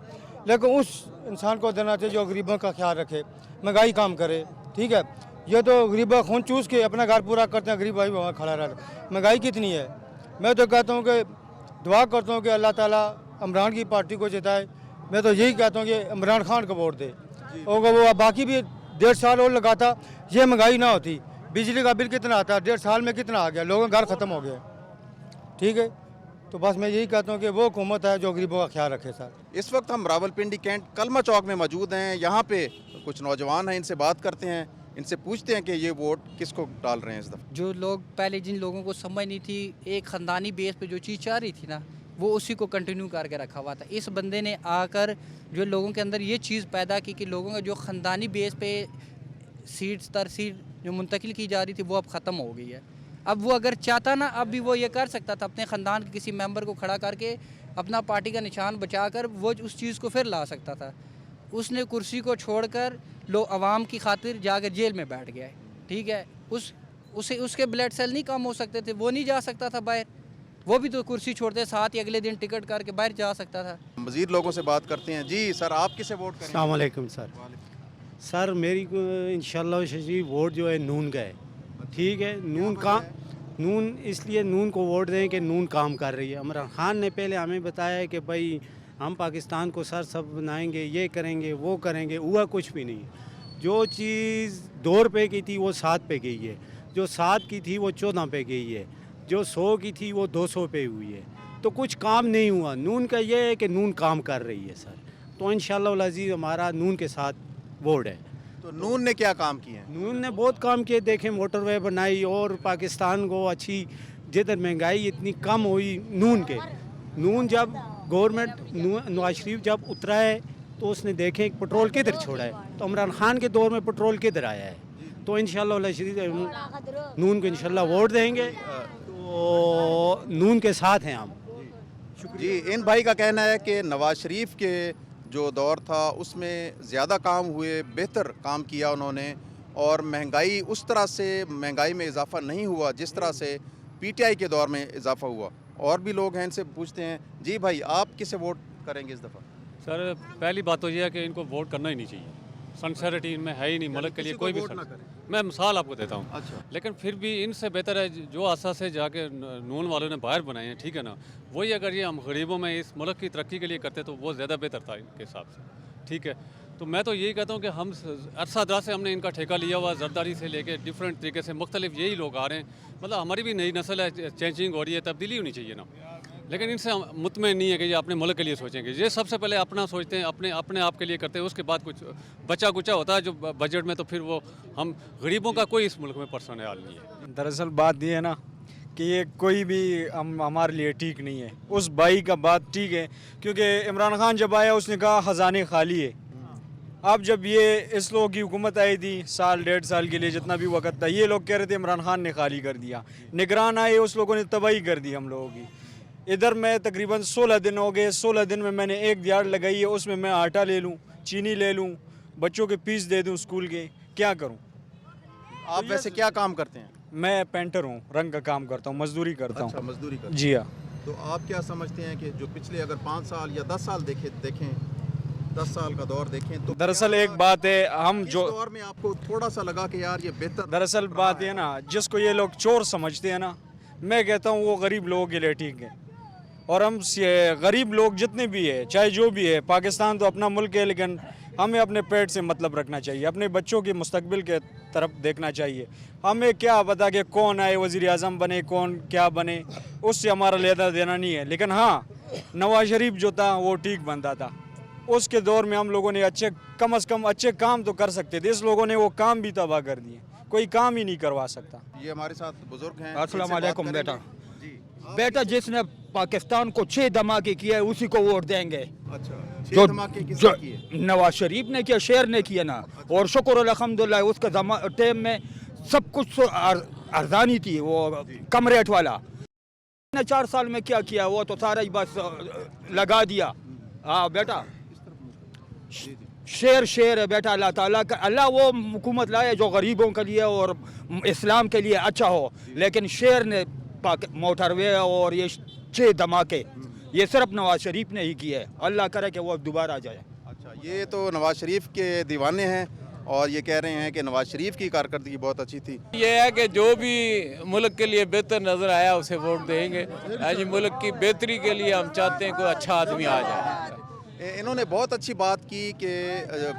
Speaker 6: लेकिन उस इंसान को देना चाहिए जो गरीबों का ख्याल रखे, महंगाई कम करे, ठीक है। ये तो गरीबा खून चूस के अपना घर पूरा करते हैं, गरीब भाई वहाँ खड़ा रहता है। महंगाई कितनी है। मैं तो कहता हूँ कि दुआ करता हूँ कि अल्लाह ताला इमरान की पार्टी को जिताए। मैं तो यही कहता हूँ कि इमरान खान को वोट दे, और वो बाकी भी 1.5 साल और लगाता, ये महंगाई ना होती। बिजली का बिल कितना आता है, 1.5 साल में कितना आ गया, लोगों का घर ख़त्म हो गया, ठीक है। तो बस मैं यही कहता हूँ कि वो हुकूमत है जो गरीबों का ख्याल रखे सर।
Speaker 1: इस वक्त हम रावलपिंडी कैंट कलमा चौक में मौजूद हैं। यहाँ पे कुछ नौजवान हैं, इनसे बात करते हैं, इनसे पूछते हैं कि ये वोट किसको डाल रहे हैं इस दफ़ा।
Speaker 12: जो लोग पहले जिन लोगों को समझ नहीं थी, एक ख़ानदानी बेस पे जो चीज़ चाह रही थी ना, वो उसी को कंटिन्यू करके रखा हुआ था। इस बंदे ने आकर जो लोगों के अंदर ये चीज़ पैदा की कि लोगों का जो ख़ानदानी बेस पे सीट्स तर सीट जो मुंतकिल की जा रही थी, वो अब ख़त्म हो गई है। अब वो अगर चाहता ना, अब भी वो ये कर सकता था, अपने ख़ानदान के किसी मेंबर को खड़ा करके अपना पार्टी का निशान बचाकर वो उस चीज़ को फिर ला सकता था। उसने कुर्सी को छोड़कर आवाम की खातिर जाकर जेल में बैठ गया है, ठीक है। उसके ब्लड सेल नहीं कम हो सकते थे, वो नहीं जा सकता था बाहर, वो भी तो कुर्सी छोड़ते साथ ही अगले दिन टिकट करके बाहर जा सकता था।
Speaker 1: मज़ीद लोगों से बात करते हैं। जी सर, आप किसे वोट करेंगे?
Speaker 13: अस्सलाम वालेकुम सर। सर मेरी इंशाल्लाह शरीफ वोट जो है नून का है, ठीक है। नून इसलिए नून को वोट दें कि नून काम कर रही है। इमरान खान ने पहले हमें बताया है कि भाई हम पाकिस्तान को सर सब बनाएंगे, ये करेंगे, वो करेंगे, हुआ कुछ भी नहीं। जो चीज़ 2 रुपये की थी वो 7 पे गई है, जो 7 की थी वो 14 पे गई है, जो 100 की थी वो 200 पे हुई है। तो कुछ काम नहीं हुआ। नून का ये है कि नून काम कर रही है सर, तो इंशाल्लाह अज़ीज़ हमारा नून के साथ वोट है।
Speaker 1: तो नून ने क्या काम किए हैं?
Speaker 13: नून ने बहुत काम किए, देखें मोटरवे बनाई और पाकिस्तान को अच्छी, जिधर महंगाई इतनी कम हुई नून जब गवर्नमेंट नवाज शरीफ जब उतरा है तो उसने देखें पेट्रोल किधर छोड़ा है, तो इमरान खान के दौर में पेट्रोल किधर आया है। तो इंशाल्लाह नून को इंशाल्लाह वोट देंगे, तो नून के साथ हैं हम।
Speaker 1: जी, इन भाई का कहना है कि नवाज शरीफ के जो दौर था उसमें ज़्यादा काम हुए, बेहतर काम किया उन्होंने, और महंगाई उस तरह से महंगाई में इजाफा नहीं हुआ जिस तरह से पीटीआई के दौर में इजाफा हुआ। और भी लोग हैं, इनसे पूछते हैं। जी भाई, आप किसे वोट करेंगे इस दफ़ा?
Speaker 14: सर पहली बात तो यह है कि इनको वोट करना ही नहीं चाहिए, सनसरिटी इनमें है ही नहीं। मुल्क के लिए कोई भी मैं मिसाल आपको देता हूँ।
Speaker 1: अच्छा।
Speaker 14: लेकिन फिर भी इनसे बेहतर है जो आशा से जाके नून वालों ने बाहर बनाए हैं, ठीक है ना। वही अगर ये हम गरीबों में इस मुल्क की तरक्की के लिए करते तो वो ज़्यादा बेहतर था इनके हिसाब से, ठीक है। तो मैं तो यही कहता हूँ कि हम अरसा दराज से हमने इनका ठेका लिया हुआ, जरदारी से लेके डिफरेंट तरीके से मुख्तलिफ यही लोग आ रहे हैं। मतलब हमारी भी नई नस्ल है, चेंजिंग हो रही है, तब्दीली होनी चाहिए ना। लेकिन इनसे हम मुतमईन नहीं है कि ये अपने मुल्क के लिए सोचेंगे। ये सबसे पहले अपना सोचते हैं, अपने आप के लिए करते हैं, उसके बाद कुछ बचा कुचा होता है जो बजट में, तो फिर वो हम गरीबों का कोई इस मुल्क में पर्सन हाल नहीं है।
Speaker 15: दरअसल बात ये है ना कि ये कोई भी हमारे लिए ठीक नहीं है। उस भाई का बात ठीक है, क्योंकि इमरान खान जब आया उसने कहा ख़जाने खाली है। अब जब ये इस लोगों की हुकूमत आई थी 1.5 साल के लिए, जितना भी वक्त था, ये लोग कह रहे थे इमरान खान ने खाली कर दिया। निगरान आए, उस लोगों ने तबाही कर दी हम लोगों की। इधर मैं तकरीबन 16 दिन हो गए, 16 दिन में मैंने 1 दिहाड़ लगाई है, उसमें मैं आटा ले लूँ, चीनी ले लूँ, बच्चों के फीस दे दूँ स्कूल के, क्या करूँ?
Speaker 1: आप वैसे क्या काम करते हैं?
Speaker 15: मैं पेंटर हूँ, रंग का काम करता हूँ, मजदूरी करता हूँ।
Speaker 1: अच्छा, मजदूरी करते हैं।
Speaker 15: जी हाँ।
Speaker 1: तो आप क्या समझते हैं कि जो पिछले अगर 5 साल या 10 साल देखें 10 साल का दौर देखें, तो
Speaker 15: दरअसल एक बात है, हम जो
Speaker 1: दौर में आपको थोड़ा सा लगा कि यार ये बेहतर?
Speaker 15: दरअसल बात ये ना, जिसको ये लोग चोर समझते हैं ना, मैं कहता हूँ वो गरीब लोगों के लिए ठीक है। और हम गरीब लोग जितने भी है, चाहे जो भी है, पाकिस्तान तो अपना मुल्क है, लेकिन हमें अपने पेट से मतलब रखना चाहिए, अपने बच्चों के मुस्तकबिल के तरफ देखना चाहिए। हमें क्या पता कि कौन आए वज़ीर आज़म बने, कौन क्या बने, उससे हमारा लेना देना नहीं है। लेकिन हाँ, नवाज शरीफ जो था वो ठीक बनता था। उसके दौर में हम लोगों ने कम से कम अच्छे काम तो कर सकते थे। इस लोगों ने वो काम भी तबाह कर दिए। कोई काम ही नहीं करवा सकता।
Speaker 1: ये हमारे साथ बुजुर्ग हैं।
Speaker 16: अस्सलाम
Speaker 1: इनसे बात
Speaker 16: वालेकुम
Speaker 1: करेंगे।
Speaker 16: बेटा।
Speaker 1: जी।
Speaker 16: बेटा जिसने पाकिस्तान को 6 धमाके किए उसी को वोट देंगे।
Speaker 1: अच्छा,
Speaker 16: जो
Speaker 1: 6 धमाके किसने किए?
Speaker 16: नवाज शरीफ ने किया, शेर ने किया ना। और शुक्र अल्हम्दुलिल्लाह उसके टाइम में सब कुछ अर्जानी थी, वो कम रेट वाला। 4 साल में क्या किया वो तो सारा ही बस लगा दिया। हाँ बेटा, शेर है बेटा। अल्लाह ताला का, अल्लाह वो हुकूमत लाए जो गरीबों के लिए और इस्लाम के लिए अच्छा हो, लेकिन शेर ने मोटरवे और ये 6 धमाके ये सिर्फ नवाज शरीफ ने ही किए है। अल्लाह करे कि वो दोबारा जाए।
Speaker 1: अच्छा, ये तो नवाज शरीफ के दीवाने हैं और ये कह रहे हैं कि नवाज शरीफ की कारकर्दगी बहुत अच्छी थी।
Speaker 17: ये है कि जो भी मुल्क के लिए बेहतर नज़र आया उसे वोट देंगे। आज मुल्क की बेहतरी के लिए हम चाहते हैं कोई अच्छा आदमी आ जाए।
Speaker 1: इन्होंने बहुत अच्छी बात की कि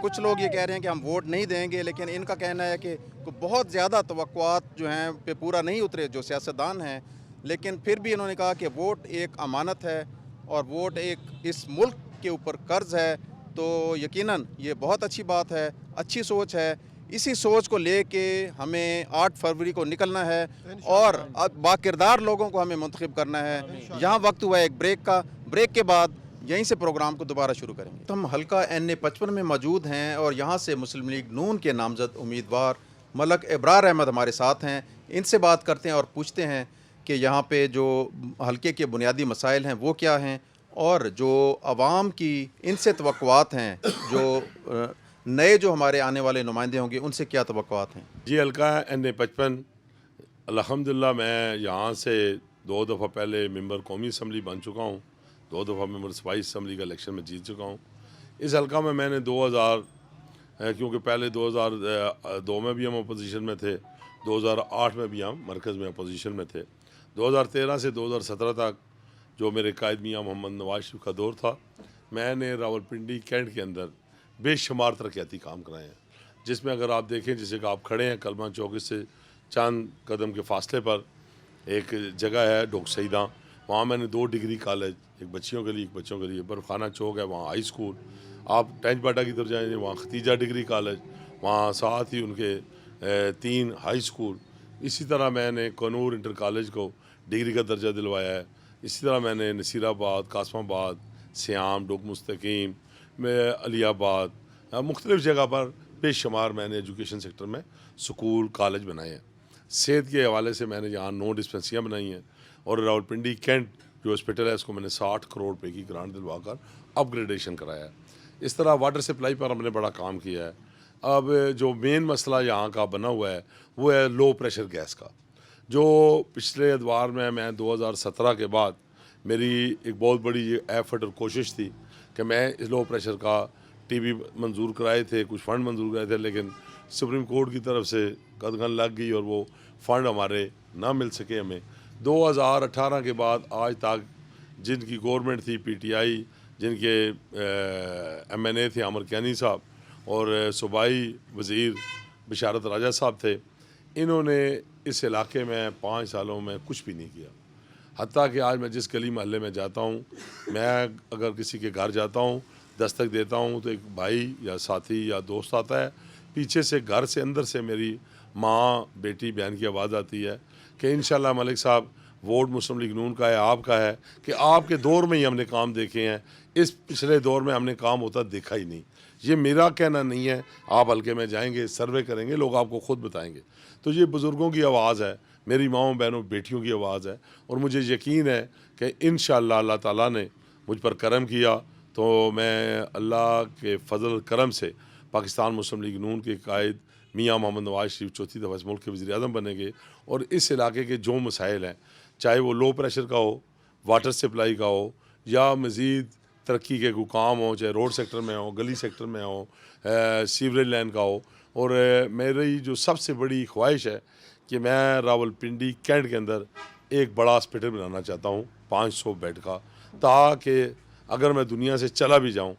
Speaker 1: कुछ लोग ये कह रहे हैं कि हम वोट नहीं देंगे, लेकिन इनका कहना है कि बहुत ज़्यादा तवक्कुआत जो हैं पे पूरा नहीं उतरे जो सियासतदान हैं, लेकिन फिर भी इन्होंने कहा कि वोट एक अमानत है और वोट एक इस मुल्क के ऊपर कर्ज़ है। तो यकीनन ये बहुत अच्छी बात है, अच्छी सोच है। इसी सोच को लेके हमें 8 फरवरी को निकलना है और बाकिरदार लोगों को हमें मुंतखब करना है। यहाँ वक्त हुआ है एक ब्रेक का। ब्रेक के बाद यहीं से प्रोग्राम को दोबारा शुरू करेंगे। तो हम हल्का NA 55 में मौजूद हैं और यहाँ से मुस्लिम लीग नून के नामजद उम्मीदवार मलक इब्रार अहमद हमारे साथ हैं। इनसे बात करते हैं और पूछते हैं कि यहाँ पे जो हल्के के बुनियादी मसाइल हैं वो क्या हैं और जो आवाम की इनसे तवक्कुआत हैं, जो नए जो हमारे आने वाले नुमाइंदे होंगे उनसे क्या तवक्कुआत हैं।
Speaker 18: जी, हल्का NA 55 अल्हम्दुलिल्लाह मैं यहाँ से 2 दफ़ा पहले मेंबर कौमी असम्बली बन चुका हूँ, 2 दफ़ा मेंबर सूबाई असम्बली का इलेक्शन में जीत चुका हूँ। इस हल्का में मैंने 2000 क्योंकि पहले 2002 में भी हम अपोजिशन में थे, 2008 में भी हम मरकज़ में अपोजिशन में थे, 2013 से 2017 तक जो मेरे कायद मियाँ मोहम्मद नवाज शरीफ का दौर था, मैंने रावलपिंडी कैंट के अंदर बेशुमार तरक्याती काम कराए हैं, जिसमें अगर आप देखें जैसे कि आप खड़े हैं कलमा चौक से चंद कदम के फासले पर एक जगह है डोक सईदा, वहाँ मैंने 2 डिग्री कॉलेज, एक बच्चियों के लिए एक बच्चों के लिए, बरखाना चौक है वहाँ हाई स्कूल, आप टेंच बाटा की तरफ जाएंगे वहाँ खतीजा डिग्री कॉलेज, वहाँ साथ ही उनके 3 हाई स्कूल। इसी तरह मैंने कनूर इंटर कॉलेज को डिग्री का दर्जा दिलवाया है। इसी तरह मैंने नसीराबाद, कासमाबाद, सियाम, डोक मुस्तकीम में अलियाबाद, मुख्तलिफ़ जगह पर बेशुमार मैंने एजुकेशन सेक्टर में स्कूल कॉलेज बनाए हैं। सेहत के हवाले से मैंने यहाँ 9 डिस्पेंसरियाँ बनाई हैं और रावलपिंडी कैंट जो हॉस्पिटल है उसको मैंने 60 करोड़ रुपए की ग्रांट दिलवा कर अपग्रेडेशन कराया है। इस तरह वाटर सप्लाई पर हमने बड़ा काम किया है। अब जो मेन मसला यहाँ का बना हुआ है वो है लो प्रेशर गैस का, जो पिछले अदवार में मैं 2017 के बाद मेरी एक बहुत बड़ी एफर्ट और कोशिश थी कि मैं इस लो प्रेशर का टीवी मंजूर कराए थे, कुछ फ़ंड मंजूर कराए थे, लेकिन सुप्रीम कोर्ट की तरफ से कदगन लग गई और वो फ़ंड हमारे ना मिल सके हमें। 2018 के बाद आज तक जिनकी गवर्नमेंट थी PTI, जिनके MNA थे अमर कैनी साहब और सूबाई वज़ीर बिशारत राजा साहब थे, इन्होंने इस इलाके में 5 सालों में कुछ भी नहीं किया। हत्ता कि आज मैं जिस गली मोहल्ले में जाता हूँ, मैं अगर किसी के घर जाता हूँ, दस्तक देता हूँ तो एक भाई या साथी या दोस्त आता है, पीछे से घर से अंदर से मेरी माँ, बेटी, बहन की आवाज़ आती है कि इंशाल्लाह मलिक साहब वोट मुस्लिम लीग नून का है, आपका है, कि आपके दौर में ही हमने काम देखे हैं, इस पिछले दौर में हमने काम होता देखा ही नहीं। ये मेरा कहना नहीं है, आप हल्के में जाएंगे, सर्वे करेंगे, लोग आपको ख़ुद बताएंगे। तो ये बुज़ुर्गों की आवाज़ है, मेरी माँओं बहनों बेटियों की आवाज़ है और मुझे यकीन है कि इंशाअल्लाह अल्लाह ताला ने मुझ पर करम किया तो मैं अल्लाह के फजल करम से पाकिस्तान मुस्लिम लीग नून के कायद मियाँ मोहम्मद नवाज शरीफ 4थी दफ़ा इस मुल्क के वज़ीर आज़म बनेंगे और इस इलाके के जो मसाइल हैं, चाहे वो लो प्रेशर का हो, वाटर सप्लाई का हो या मज़ीद तरक्की के कोई काम हो, चाहे रोड सेक्टर में हो, गली सेक्टर में हो, सीवरेज लाइन का हो। और मेरी जो सबसे बड़ी ख्वाहिश है कि मैं रावलपिंडी कैंट के अंदर एक बड़ा हॉस्पिटल बनाना चाहता हूँ 500 बेड का, ताकि अगर मैं दुनिया से चला भी जाऊँ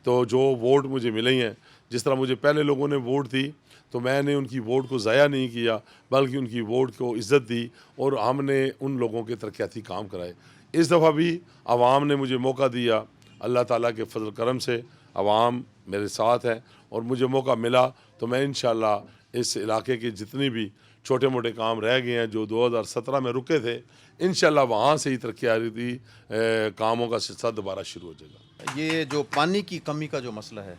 Speaker 18: तो जो वोट मुझे मिले हैं, जिस तरह मुझे पहले लोगों ने वोट दी तो मैंने उनकी वोट को ज़ाया नहीं किया, बल्कि उनकी वोट को इज़्ज़त दी और हमने उन लोगों के तरक्याती काम कराए। इस दफ़ा भी आवाम ने मुझे मौका दिया, अल्लाह ताला के फजल करम से आवाम मेरे साथ है और मुझे मौका मिला तो मैं इंशाअल्लाह इस इलाके के जितनी भी छोटे मोटे काम रह गए हैं जो 2017 में रुके थे, इंशाल्लाह वहाँ से ही तरक्याती कामों का सिलसिला दोबारा शुरू हो जाएगा।
Speaker 1: ये जो पानी की कमी का जो मसला है,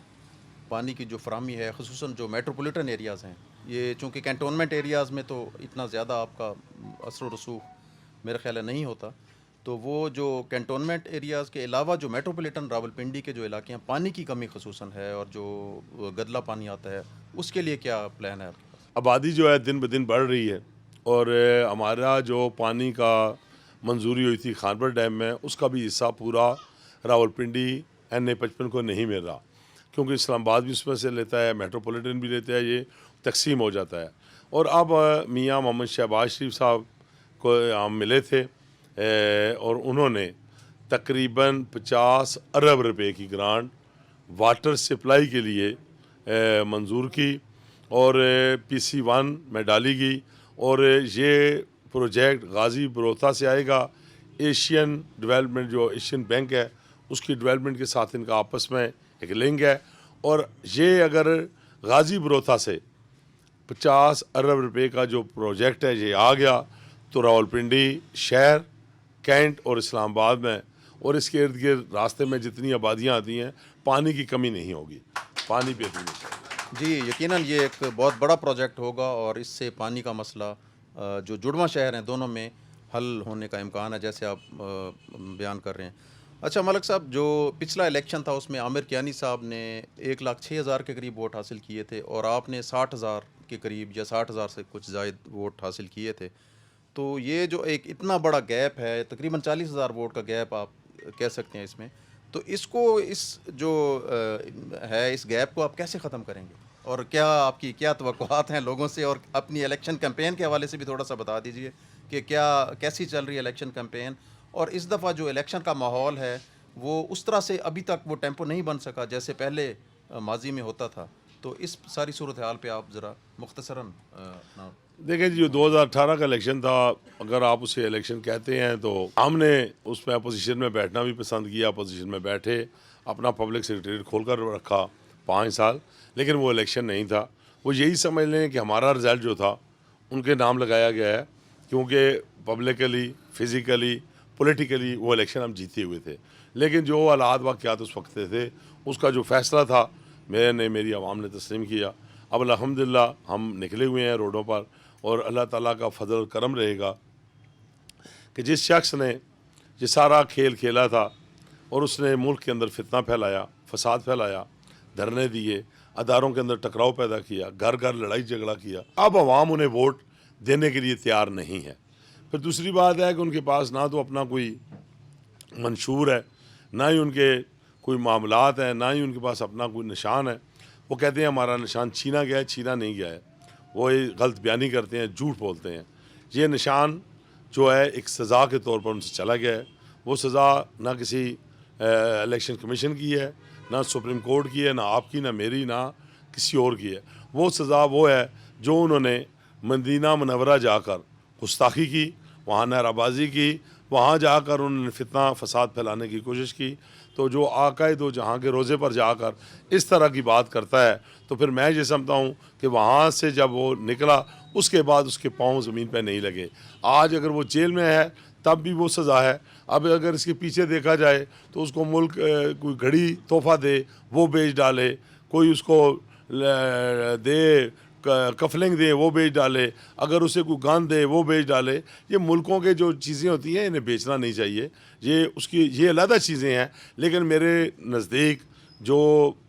Speaker 1: पानी की जो फराहमी है, ख़ुसूसन जो मेट्रोपॉलिटन एरियाज़ हैं, ये चूँकि कैंटोनमेंट एरियाज़ में तो इतना ज़्यादा आपका असर रसूख मेरा ख्याल है नहीं होता, तो वो जो कैंटोनमेंट एरियाज़ के अलावा जो मेट्रोपॉलिटन रावलपिंडी के जो इलाके हैं, पानी की कमी ख़ुसूसन है और जो गदला पानी आता है, उसके लिए क्या प्लान है आपके पास?
Speaker 18: आबादी जो है दिन ब दिन बढ़ रही है और हमारा जो पानी का मंजूरी हुई थी खानपुर डैम में, उसका भी हिस्सा पूरा रावलपिंडी NA-55 को नहीं मिल रहा, क्योंकि इस्लामाबाद भी उसमें से लेता है, मेट्रोपॉलिटन भी लेता है, ये तकसीम हो जाता है। और अब मियाँ मोहम्मद शहबाज शरीफ साहब को हम मिले थे और उन्होंने तकरीबन 50 अरब रुपए की ग्रांट वाटर सप्लाई के लिए मंजूर की और PC1 में डाली गई और ये प्रोजेक्ट गाजी बरोता से आएगा। एशियन डेवलपमेंट जो एशियन बैंक है उसकी डेवलपमेंट के साथ इनका आपस में एक लिंक है और ये अगर गाजी बरोता से 50 अरब रुपए का जो प्रोजेक्ट है ये आ गया तो रावलपिंडी शहर, कैंट और इस्लामाबाद में और इसके इर्द गिर्द रास्ते में जितनी आबादियाँ आती हैं, पानी की कमी नहीं होगी, पानी भी नहीं चाहिए।
Speaker 1: जी, यकीनन ये एक बहुत बड़ा प्रोजेक्ट होगा और इससे पानी का मसला जो जुड़वा शहर हैं दोनों में हल होने का इम्कान है, जैसे आप बयान कर रहे हैं। अच्छा मलिक साहब, जो पिछला इलेक्शन था उसमें आमिर कियानी साहब ने 1,06,000 के करीब वोट हासिल किए थे और आपने 60,000 के करीब या 60,000 से कुछ ज़ायद वोट हासिल किए थे। तो ये जो एक इतना बड़ा गैप है, तकरीबन 40,000 वोट का गैप आप कह सकते हैं इसमें, तो इसको इस जो है इस गैप को आप कैसे ख़त्म करेंगे और क्या आपकी क्या तवक्कुआत हैं लोगों से, और अपनी इलेक्शन कैंपेन के हवाले से भी थोड़ा सा बता दीजिए कि क्या कैसी चल रही है इलेक्शन कैंपेन, और इस दफ़ा जो इलेक्शन का माहौल है वो उस तरह से अभी तक वो टेम्पो नहीं बन सका जैसे पहले माजी में होता था, तो इस सारी सूरत हाल पे आप ज़रा मुख्तसरन अपना।
Speaker 18: देखिए जी, जो 2018 का इलेक्शन था, अगर आप उसे इलेक्शन कहते हैं तो हमने उसमें अपोजिशन में बैठना भी पसंद किया, अपोजिशन में बैठे, अपना पब्लिक सेक्रेटरीट खोल कर रखा 5 साल, लेकिन वो इलेक्शन नहीं था। वो यही समझ लें कि हमारा रिज़ल्ट जो था उनके नाम लगाया गया है, क्योंकि पब्लिकली, फ़िज़िकली, पॉलिटिकली वो इलेक्शन हम जीते हुए थे, लेकिन जो हालात वाक़यात उस वक्त थे उसका जो फ़ैसला था मेरी आवाम ने तस्लीम किया। अब अल्हम्दुलिल्लाह हम निकले हुए हैं रोडों पर और अल्लाह ताला का फजल करम रहेगा कि जिस शख्स ने ये सारा खेल खेला था और उसने मुल्क के अंदर फितना फैलाया, फसाद फैलाया, धरने दिए, अदारों के अंदर टकराव पैदा किया, घर घर लड़ाई झगड़ा किया, अब अवाम उन्हें वोट देने के लिए तैयार नहीं है। फिर दूसरी बात है कि उनके पास ना तो अपना कोई मंशूर है, ना ही उनके कोई मामलात हैं, ना ही उनके पास अपना कोई निशान है। वो कहते हैं हमारा निशान छीना गया है, छीना नहीं गया है, वो ये गलत बयानी करते हैं, झूठ बोलते हैं। ये निशान जो है एक सज़ा के तौर पर उनसे चला गया है। वो सज़ा ना किसी इलेक्शन कमीशन की है, ना सुप्रीम कोर्ट की है, ना आपकी, ना मेरी, ना किसी और की है। वो सज़ा वो है जो उन्होंने मदीना मुनव्वरा जाकर गुस्ताखी की, वहाँ नाराबाजी की, वहाँ जाकर उन्होंने फितना फसाद फैलाने की कोशिश की। तो जो आकाए दो जहाँ के रोज़े पर जाकर इस तरह की बात करता है, तो फिर मैं ये समझता हूँ कि वहाँ से जब वो निकला उसके बाद उसके पाँव ज़मीन पर नहीं लगे। आज अगर वो जेल में है तब भी वो सज़ा है। अब अगर इसके पीछे देखा जाए तो उसको मुल्क कोई घड़ी तोहफ़ा दे वो बेच डाले, कोई उसको दे कफलिंग दे वो बेच डाले, अगर उसे कोई गन दे वो बेच डाले। ये मुल्कों के जो चीज़ें होती हैं इन्हें बेचना नहीं चाहिए, ये अलग चीज़ें हैं। लेकिन मेरे नज़दीक जो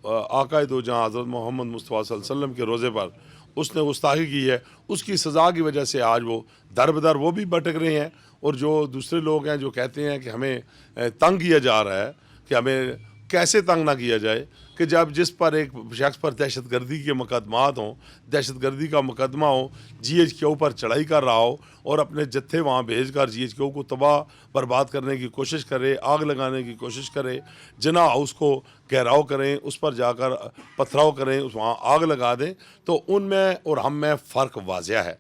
Speaker 18: आकाए दो जहाँ हज़रत मोहम्मद मुस्तफ़ा सल्लल्लाहु अलैहि वसल्लम के रोज़े पर उसने गुस्ताखी की है, उसकी सज़ा की वजह से आज वो दर बदर वो भी भटक रहे हैं। और जो दूसरे लोग हैं जो कहते हैं कि हमें तंग किया जा रहा है, कि हमें कैसे तंग ना किया जाए, कि जब जिस पर एक शख्स पर दहशतगर्दी के मुकदमात हों, दहशतगर्दी का मुकदमा हो, GHQ पर चढ़ाई कर रहा हो और अपने जत्थे वहाँ भेजकर GHQ को तबाह बर्बाद करने की कोशिश करे, आग लगाने की कोशिश करे, जना हाउस को घेराव करें, उस पर जाकर पथराव करें, उस वहाँ आग लगा दें, तो उनमें और हम में फ़र्क वाज़िया है।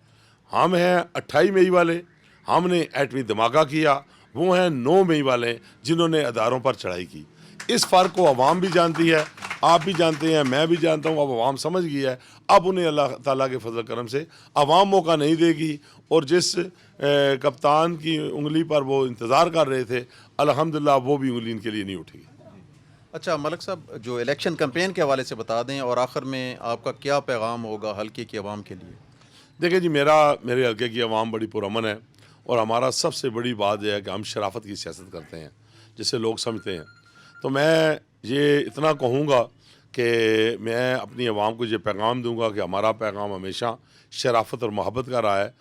Speaker 18: हम हैं 28 मई वाले, हमने एटमी धमाका किया, वो हैं 9 मई वाले जिन्होंने अदारों पर चढ़ाई की। इस फ़र्क को अवाम भी जानती है आप भी जानते हैं, मैं भी जानता हूँ, अब आवाम समझ गया है। अब उन्हें अल्लाह ताला के फजल करम से आवाम मौका नहीं देगी, और जिस कप्तान की उंगली पर वो इंतज़ार कर रहे थे, अल्हम्दुलिल्लाह वो भी उंगली इनके लिए नहीं उठेगी।
Speaker 1: अच्छा मलिक साहब, जो इलेक्शन कैंपेन के हवाले से बता दें, और आखिर में आपका क्या पैगाम होगा हल्के की आवाम के लिए?
Speaker 18: देखिए जी, मेरे हल्के की आवाम बड़ी पुरअमन है, और हमारा सबसे बड़ी बात यह है कि हम शराफत की सियासत करते हैं जिसे लोग समझते हैं। तो मैं ये इतना कहूँगा कि मैं अपनी आवाम को ये पैगाम दूंगा कि हमारा पैगाम हमेशा शराफत और मोहब्बत का रहा है।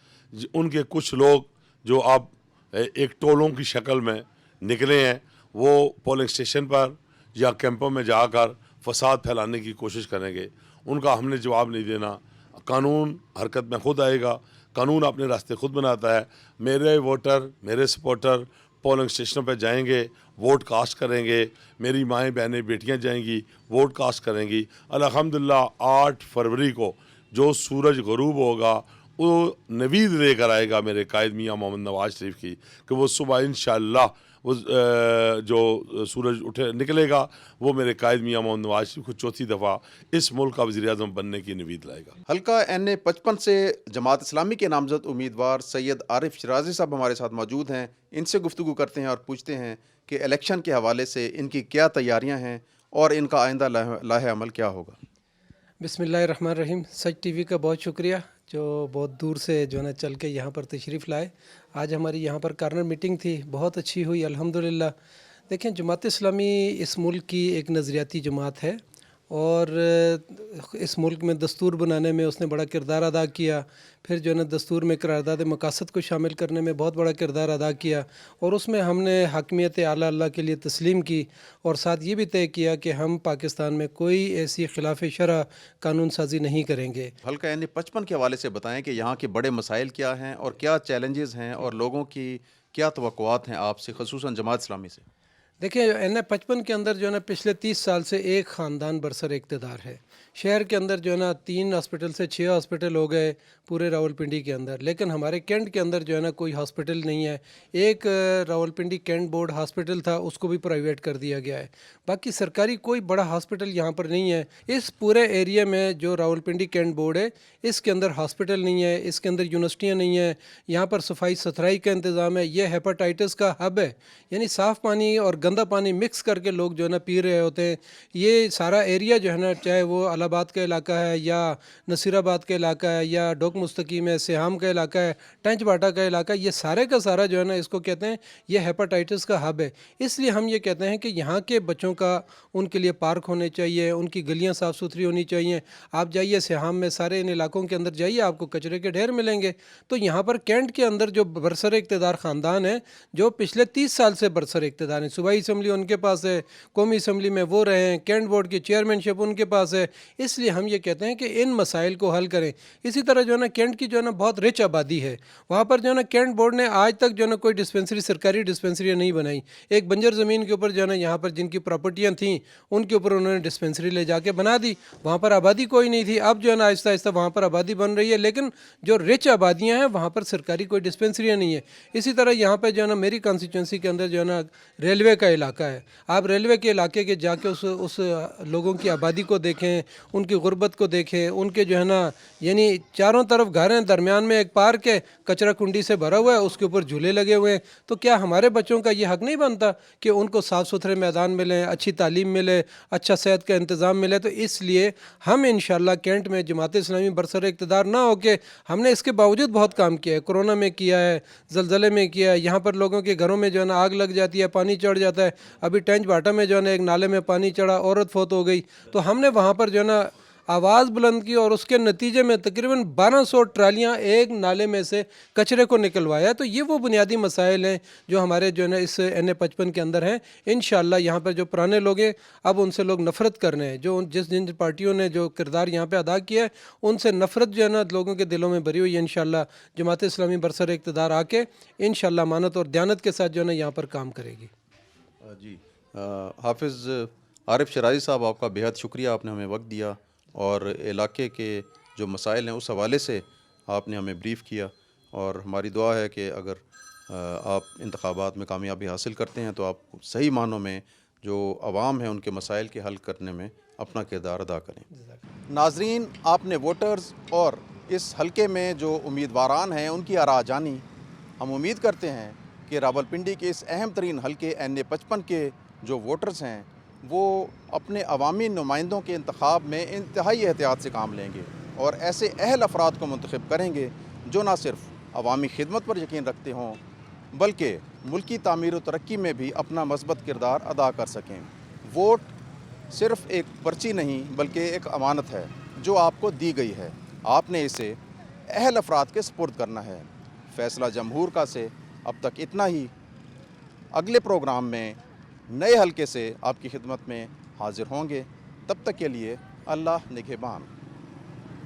Speaker 18: उनके कुछ लोग जो अब एक टोलों की शक्ल में निकले हैं, वो पोलिंग स्टेशन पर या कैंपों में जाकर फसाद फैलाने की कोशिश करेंगे, उनका हमने जवाब नहीं देना। कानून हरकत में खुद आएगा, कानून अपने रास्ते खुद बनाता है। मेरे वोटर, मेरे सपोर्टर पोलिंग स्टेशनों पर जाएंगे, वोट कास्ट करेंगे, मेरी माएँ बहनें बेटियां जाएंगी, वोट कास्ट करेंगी। अल्हम्दुलिल्लाह 8 फरवरी को जो सूरज गरूब होगा वो नवीद लेकर आएगा मेरे कायद मियाँ मोहम्मद नवाज शरीफ की, कि वो सुबह इंशाअल्लाह वो जो सूरज उठे निकलेगा वो मेरे कायद मियाँ मोहम्मद नवाज शरीफ को चौथी दफ़ा इस मुल्क का वज़ीर-ए-आज़म बनने की नवीद लाएगा।
Speaker 1: हल्का NA 55 से जमात इस्लामी के नामजद उम्मीदवार सैयद आरिफ शिराजी साहब हमारे साथ मौजूद हैं। इनसे गुफ्तगू करते हैं और पूछते हैं कि इलेक्शन के हवाले से इनकी क्या तैयारियां हैं और इनका आइंदा लाहे अमल क्या होगा।
Speaker 19: बिस्मिल्लाहिर्रहमानिर्रहीम। सच टीवी का बहुत शुक्रिया जो बहुत दूर से जो है चल के यहाँ पर तशरीफ़ लाए। आज हमारी यहाँ पर कार्नर मीटिंग थी, बहुत अच्छी हुई अल्हम्दुलिल्लाह। देखें, जमात इस्लामी इस मुल्क की एक नज़रियाती जमात है, और इस मुल्क में दस्तूर बनाने में उसने बड़ा किरदार अदा किया। फिर जो है ना दस्तूर में करारदाद मकासद को शामिल करने में बहुत बड़ा किरदार अदा किया, और उसमें हमने हाकमियत आला अल्लाह के लिए तस्लीम की, और साथ ये भी तय किया कि हम पाकिस्तान में कोई ऐसी खिलाफ शरअ कानून साजी नहीं करेंगे।
Speaker 1: हल्का NA 55 के हवाले से बताएं कि यहाँ के बड़े मसाइल क्या हैं और क्या चैलेंजेस हैं, और लोगों की क्या तवक्कुआत हैं आपसे, ख़ुसूसन जमात इस्लामी से।
Speaker 19: देखिए, NA 55 के अंदर जो है ना पिछले 30 साल से एक ख़ानदान बरसर इक़्तिदार है। शहर के अंदर जो है ना 3 हॉस्पिटल से 6 हॉस्पिटल हो गए पूरे रावलपिंडी के अंदर, लेकिन हमारे कैंट के अंदर जो है ना कोई हॉस्पिटल नहीं है। एक रावलपिंडी कैंट बोर्ड हॉस्पिटल था, उसको भी प्राइवेट कर दिया गया है। बाकी सरकारी कोई बड़ा हॉस्पिटल यहाँ पर नहीं है। इस पूरे एरिया में जो रावलपिंडी कैंट बोर्ड है, इसके अंदर हॉस्पिटल नहीं है, इसके अंदर यूनिवर्सिटियाँ नहीं है, यहाँ पर सफाई सुथराई का इंतज़ाम है। ये हेपेटाइटिस का हब है, यानी साफ़ पानी और गंदा पानी मिक्स करके लोग जो है ना पी रहे होते हैं। ये सारा एरिया जो है ना, चाहे वो इलाहाबाद का इलाका है या नसीराबाद का इलाका है या डोक मुस्तकीम है, सिहाम का इलाका है, टंच बाटा का इलाका, ये सारे का सारा जो है ना इसको कहते हैं ये हेपेटाइटिस का हब है। इसलिए हम ये कहते हैं कि यहाँ के बच्चों का उनके लिए पार्क होने चाहिए, उनकी गलियाँ साफ़ सुथरी होनी चाहिए। आप जाइए सिहाम में, सारे इन इलाकों के अंदर जाइए, आपको कचरे के ढेर मिलेंगे। तो यहाँ पर कैंट के अंदर जो बरसर इक़्तिदार ख़ानदान है, जो पिछले 30 साल से बरसर इक़्तिदार हैं, सूबाई असम्बली उनके पास है, कौमी असम्बली में वो रहे हैं, कैंट बोर्ड की चेयरमैनशिप उनके पास है। इसलिए हम ये कहते हैं कि इन मसाइल को हल करें। इसी तरह जो है ना कैंट की जो है ना बहुत रिच आबादी है, वहाँ पर जो है ना कैंट बोर्ड ने आज तक जो है ना कोई डिस्पेंसरी, सरकारी डिस्पेंसरी नहीं बनाई। एक बंजर ज़मीन के ऊपर जो है ना यहाँ पर जिनकी प्रॉपर्टियाँ थीं उनके ऊपर उन्होंने डिस्पेंसरी ले जाके बना दी, वहाँ पर आबादी कोई नहीं थी। अब जो है ना आहिस्ता आहिस्ता वहाँ पर आबादी बन रही है, लेकिन जो रिच आबादियाँ हैं वहाँ पर सरकारी कोई डिस्पेंसरियाँ नहीं है। इसी तरह यहाँ पर जो है ना मेरी कॉन्स्टिट्यूंसी के अंदर जो है ना रेलवे का इलाका है। आप रेलवे के इलाके के जाके उस लोगों की आबादी को देखें, उनकी गुर्बत को देखें, उनके जो है ना यानी चारों तरफ घर हैं, दरमियान में एक पार्क है, कचरा कुंडी से भरा हुआ है, उसके ऊपर झूले लगे हुए हैं। तो क्या हमारे बच्चों का ये हक नहीं बनता कि उनको साफ़ सुथरे मैदान मिलें, अच्छी तालीम मिले, अच्छा सेहत का इंतज़ाम मिले? तो इसलिए हम इंशाअल्लाह कैंट में जमात इस्लामी बरसर इक़्तिदार ना होके, हमने इसके बावजूद बहुत काम किया है। कोरोना में किया है, ज़लज़ले में किया है, यहाँ पर लोगों के घरों में जो है ना आग लग जाती है, पानी चढ़ जाता है। अभी टंच बाटा में जो है ना एक नाले में पानी चढ़ा, औरत फौत हो गई। तो हमने वहाँ पर जो है ना आवाज़ बुलंद की और उसके नतीजे में तकरीबन 1200 ट्रालियाँ एक नाले में से कचरे को निकलवाया। तो ये वो बुनियादी मसाइल हैं जो हमारे जो है ना इस NA 55 के अंदर हैं। इंशाअल्लाह यहाँ पर जो पुराने लोग हैं अब उनसे लोग नफ़रत कर रहे हैं। जो जिन पार्टियों ने जो किरदार यहाँ पे अदा किया है उनसे नफ़रत जो है ना लोगों के दिलों में भरी हुई है। इंशाअल्लाह जमात इस्लामी बरसर इक़्तिदार आके इंशाअल्लाह अमानत और दयानत के साथ जो है ना यहाँ पर काम करेगी।
Speaker 1: जी हाफिज़ आरिफ शिराजी साहब, आपका बेहद शुक्रिया, आपने हमें वक्त दिया और इलाके के जो मसाइल हैं उस हवाले से आपने हमें ब्रीफ़ किया। और हमारी दुआ है कि अगर आप इंतखाबात में कामयाबी हासिल करते हैं तो आप सही मानों में जो आवाम है उनके मसाइल के हल करने में अपना किरदार अदा करें। नाजरीन, आपने वोटर्स और इस हलके में जो उम्मीदवारान हैं उनकी आरा जानी। हम उम्मीद करते हैं कि रावलपिंडी के इस अहम तरीन हलके NA 55 के जो वोटर्स हैं वो अपने अवामी नुमाइंदों के इंतखाब में इंतहाई एहतियात से काम लेंगे और ऐसे अहल अफराद को मुंतखब करेंगे जो ना सिर्फ अवामी खिदमत पर यकीन रखते हों बल्कि मुल्की तामीर व तरक्की में भी अपना मस्बत किरदार अदा कर सकें। वोट सिर्फ़ एक पर्ची नहीं बल्कि एक अमानत है जो आपको दी गई है। आपने इसे अहल अफराद के सुपुर्द करना है। फ़ैसला जमहूर का से अब तक इतना ही। अगले प्रोग्राम में नए हलके से आपकी खिदमत में हाजिर होंगे। तब तक के लिए अल्लाह निगहबान।